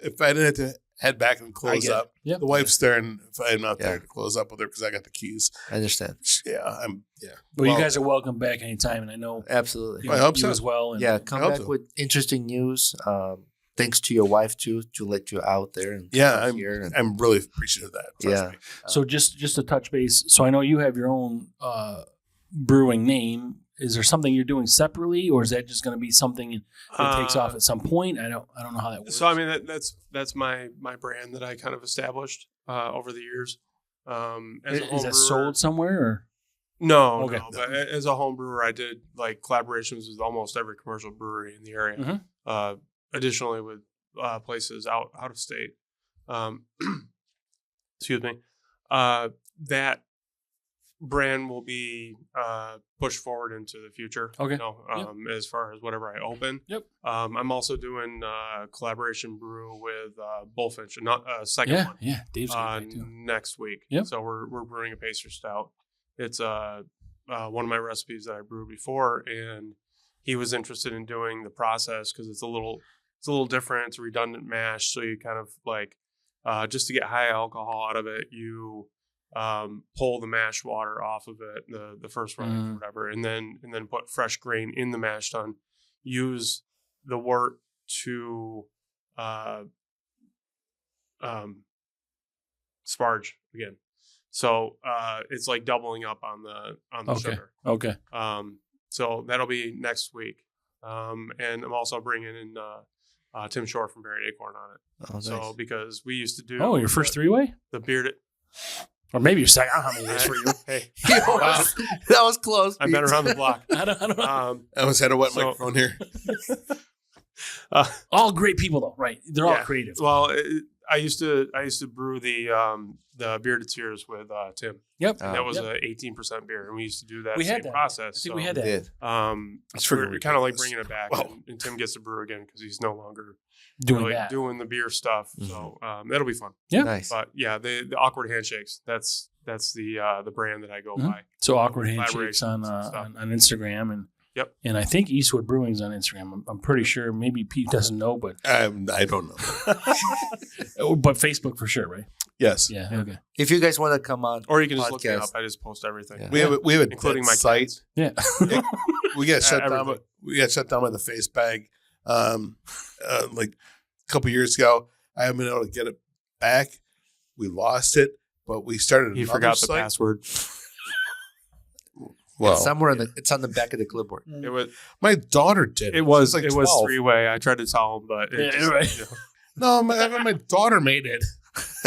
If I didn't have to head back and close get it. up, Yep. the wife's there, and if I'm not Yeah. there to close up with her because I got the keys. I understand. Yeah. Well, you guys are welcome back anytime, and I know Absolutely. I hope you so. as well. And Yeah, come I hope back so. with interesting news. Thanks to your wife too to let you out there and Yeah, come here. And, I'm really appreciative of that. Trust Yeah. me. So just to touch base, so I know you have your own brewing name. Is there something you're doing separately, or is that just going to be something that takes off at some point? I don't know how that works. So I mean that's my brand that I kind of established over the years. As a home is that brewer- sold somewhere? Or? No, Okay. no. But as a home brewer, I did like collaborations with almost every commercial brewery in the area. Mhm. Additionally, with places out of state. Excuse me. That brand will be pushed forward into the future. Okay. As far as whatever I open. Yep. I'm also doing collaboration brew with Bullfinch, not second Yeah, one. yeah. Dave's got that too. Next week. Yep. So we're brewing a pastry stout. It's one of my recipes that I brewed before, and he was interested in doing the process because it's a little different. It's a redundant mash, so you kind of like just to get high alcohol out of it, you pull the mash water off of it, the first run or whatever, and then put fresh grain in the mash tun. Use the wort to sparge again. So it's like doubling up on the Okay. sugar. Okay. So that'll be next week. And I'm also bringing in Tim Shore from Buried Acorn on it. oh, nice. So because we used to do Oh, your first three-way? the bearded. Or maybe your second. I don't know how many it is for you. Hey, Wow. That was close. I've been Pete. around the block. I don't know. I almost had a wet So- microphone here. All great people, though, right? They're all Yeah. creative. Well, I used to brew the bearded tears with Tim. Yep. Oh. That was Yep. a 18% beer, and we used to do that We had same that. process. I think so, we had I that. did. That's we're freaking kind of like ridiculous. bringing it back, Wow. and Tim gets to brew again because he's no longer Doing really that. doing the beer stuff. So that'll be fun. Yeah. Nice. But yeah, the awkward handshakes. That's the brand that I go Mhm. by. So awkward handshakes Collaborations on and stuff. on Instagram and Yep. And I think Eastwood Brewing's on Instagram. I'm pretty sure. Maybe Pete doesn't know, but I don't know. but Facebook for sure, right? Yes. Yeah. Yeah. Okay. If you guys want to come on, Or you can just look me podcast. up. I just post everything. Yeah. We have a Including dead my site. kids. Yeah. We got shut down. Everything. We got shut down by the face bag. Like a couple years ago. I haven't been able to get it back. We lost it, but we started. You another forgot the site. password. Well, somewhere it's on the back of the clipboard. It was my daughter did. it was She it was 12. 3-way. I tried to tell him, but it Yeah, just, right. you know. No, my daughter made it.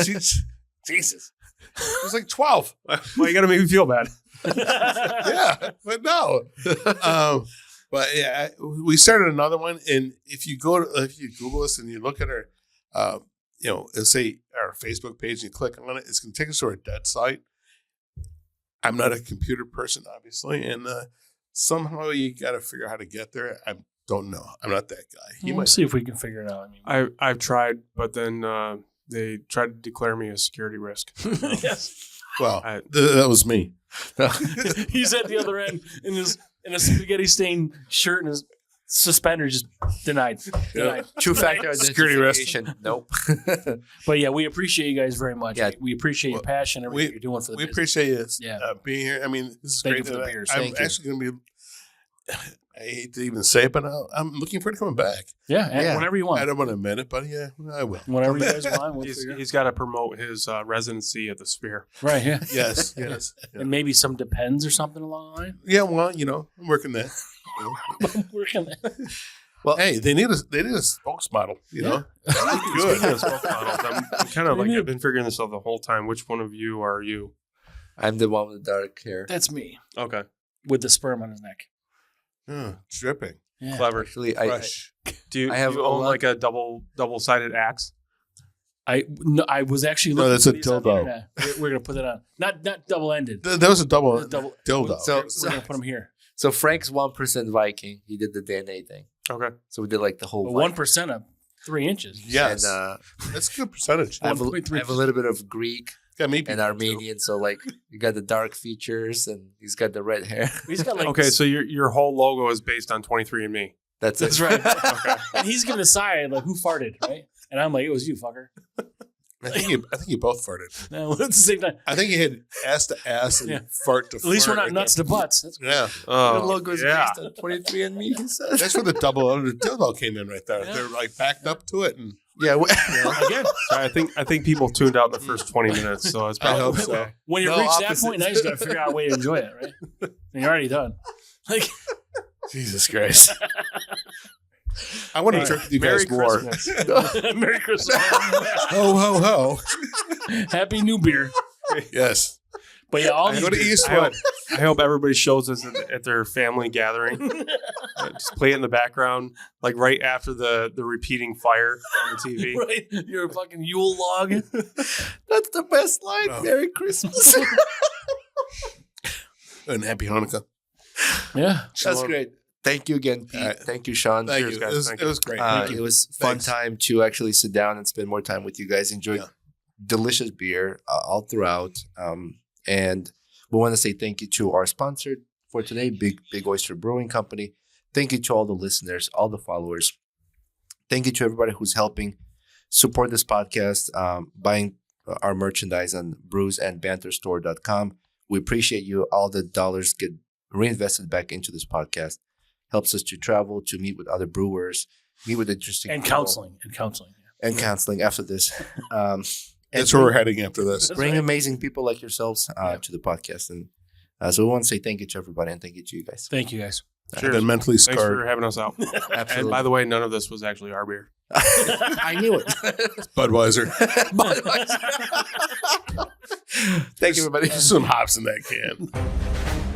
She's Jesus. It was like 12. Well, you got to make me feel bad. Yeah, but no. But yeah, we started another one, and if you Google us and you look at our, let's say our Facebook page, and you click on it, it's going to take us to our dead site. I'm not a computer person, obviously, and somehow you got to figure out how to get there. I don't know. I'm not that guy. We'll see if we can figure it out. I've tried, but then they tried to declare me a security risk. Yes. Well, that was me. He's at the other end in a spaghetti stained shirt and his suspender just denied. Two-factor Security risk. authentication. Nope. But yeah, we appreciate you guys very much. Yeah. We appreciate your passion, everything you're doing for the We business. appreciase you Yeah. being here. I mean, this is Thank great. you for the beers. I'm Thank you. actually going to be. I hate to even say it, but I'm looking forward to coming back. Yeah, Yeah. whenever you I want. don't want to admit it, but yeah, I will. Whenever you guys want. We'll figure it He's got to promote his residency at the Sphere. out. Right, yeah. Yes. And maybe some Depends or something along the line. Yeah, well, I'm working that. Working that. Well, Hey, they need a spokesmodel. You know, Speaking of spokesmodels, I'm kind of like I've been figuring this out the whole time. Which one of you are you? I'm the one with the dark hair. That's me Okay, with the sperm on his neck. dripping, Yeah. clever. Actually, I fresh. Do you, I have do you a own lot- like a double-sided axe? I was actually No, looking that's for a these on the dildo. internet. We're gonna put that on. Not double ended. That was a double Double dildo. So- We're gonna put them here. so Frank's 1% Viking. He did the DNA thing. Okay. So we did like the whole But Viking. 1% of 3 inches. Yes, And that's a good percentage. I have, a 1.3%. little bit of Greek Got me and Armenian. So like you got the dark features and he's got the red hair. He's got like Okay, so your whole logo is based on 23andMe. That's That's it. right. Okay. And he's giving a sign like, who farted, right? And I'm like, it was you, fucker. I think you both farted. No, at the same time. I think you had ass to ass and Yeah. fart to At least we're fart. not nuts to butts. That's Yeah, The Oh, logo is yeah. based on 23andMe. He says. that's where the double under dildo came in right there. Yeah. They're like backed up to it, and Yeah. again. I think people tuned out the first 20 minutes, so it's I hope probably so. okay. When you No, reach that opposite. point, now you just got to figure out a way to enjoy it, right? And you're already done. Like, Jesus Christ. I want to drink with you Merry guys more. Christmas. Merry Christmas. Ho ho ho! Happy New Beer. Yes, But yeah, all I these go to beers- Eastwood. I hope everybody shows us at their family gathering. Just play it in the background, like right after the repeating fire on the TV. Right? You're a fucking Yule log. That's the best line. Oh. Merry Christmas. And happy Hanukkah. Yeah. That's great. Thank you again, Pete. All right. Thank you, Sean. Thank Cheers, you. guys. It was great. It was fun Thanks. time to actually sit down and spend more time with you guys. Enjoy Yeah. delicious beer all throughout. And we want to say thank you to our sponsor for today, Big Oyster Brewing Company. Thank you to all the listeners, all the followers. Thank you to everybody who's helping support this podcast, buying our merchandise on brewsandbanterstore.com. We appreciate you. All the dollars get reinvested back into this podcast. Helps us to travel, to meet with other brewers, meet with interesting And people. counseling. And counseling after this. That's where we're heading after this. That's Bring right. amazing people like yourselves to the podcast. And so we want to say thank you to everybody and thank you to you guys. Thank you, guys. I've been mentally Thanks scarred. for having us out. Absolutely. And by the way, none of this was actually our beer. I knew it. Budweiser. Thank you, everybody. There's some hops in that can.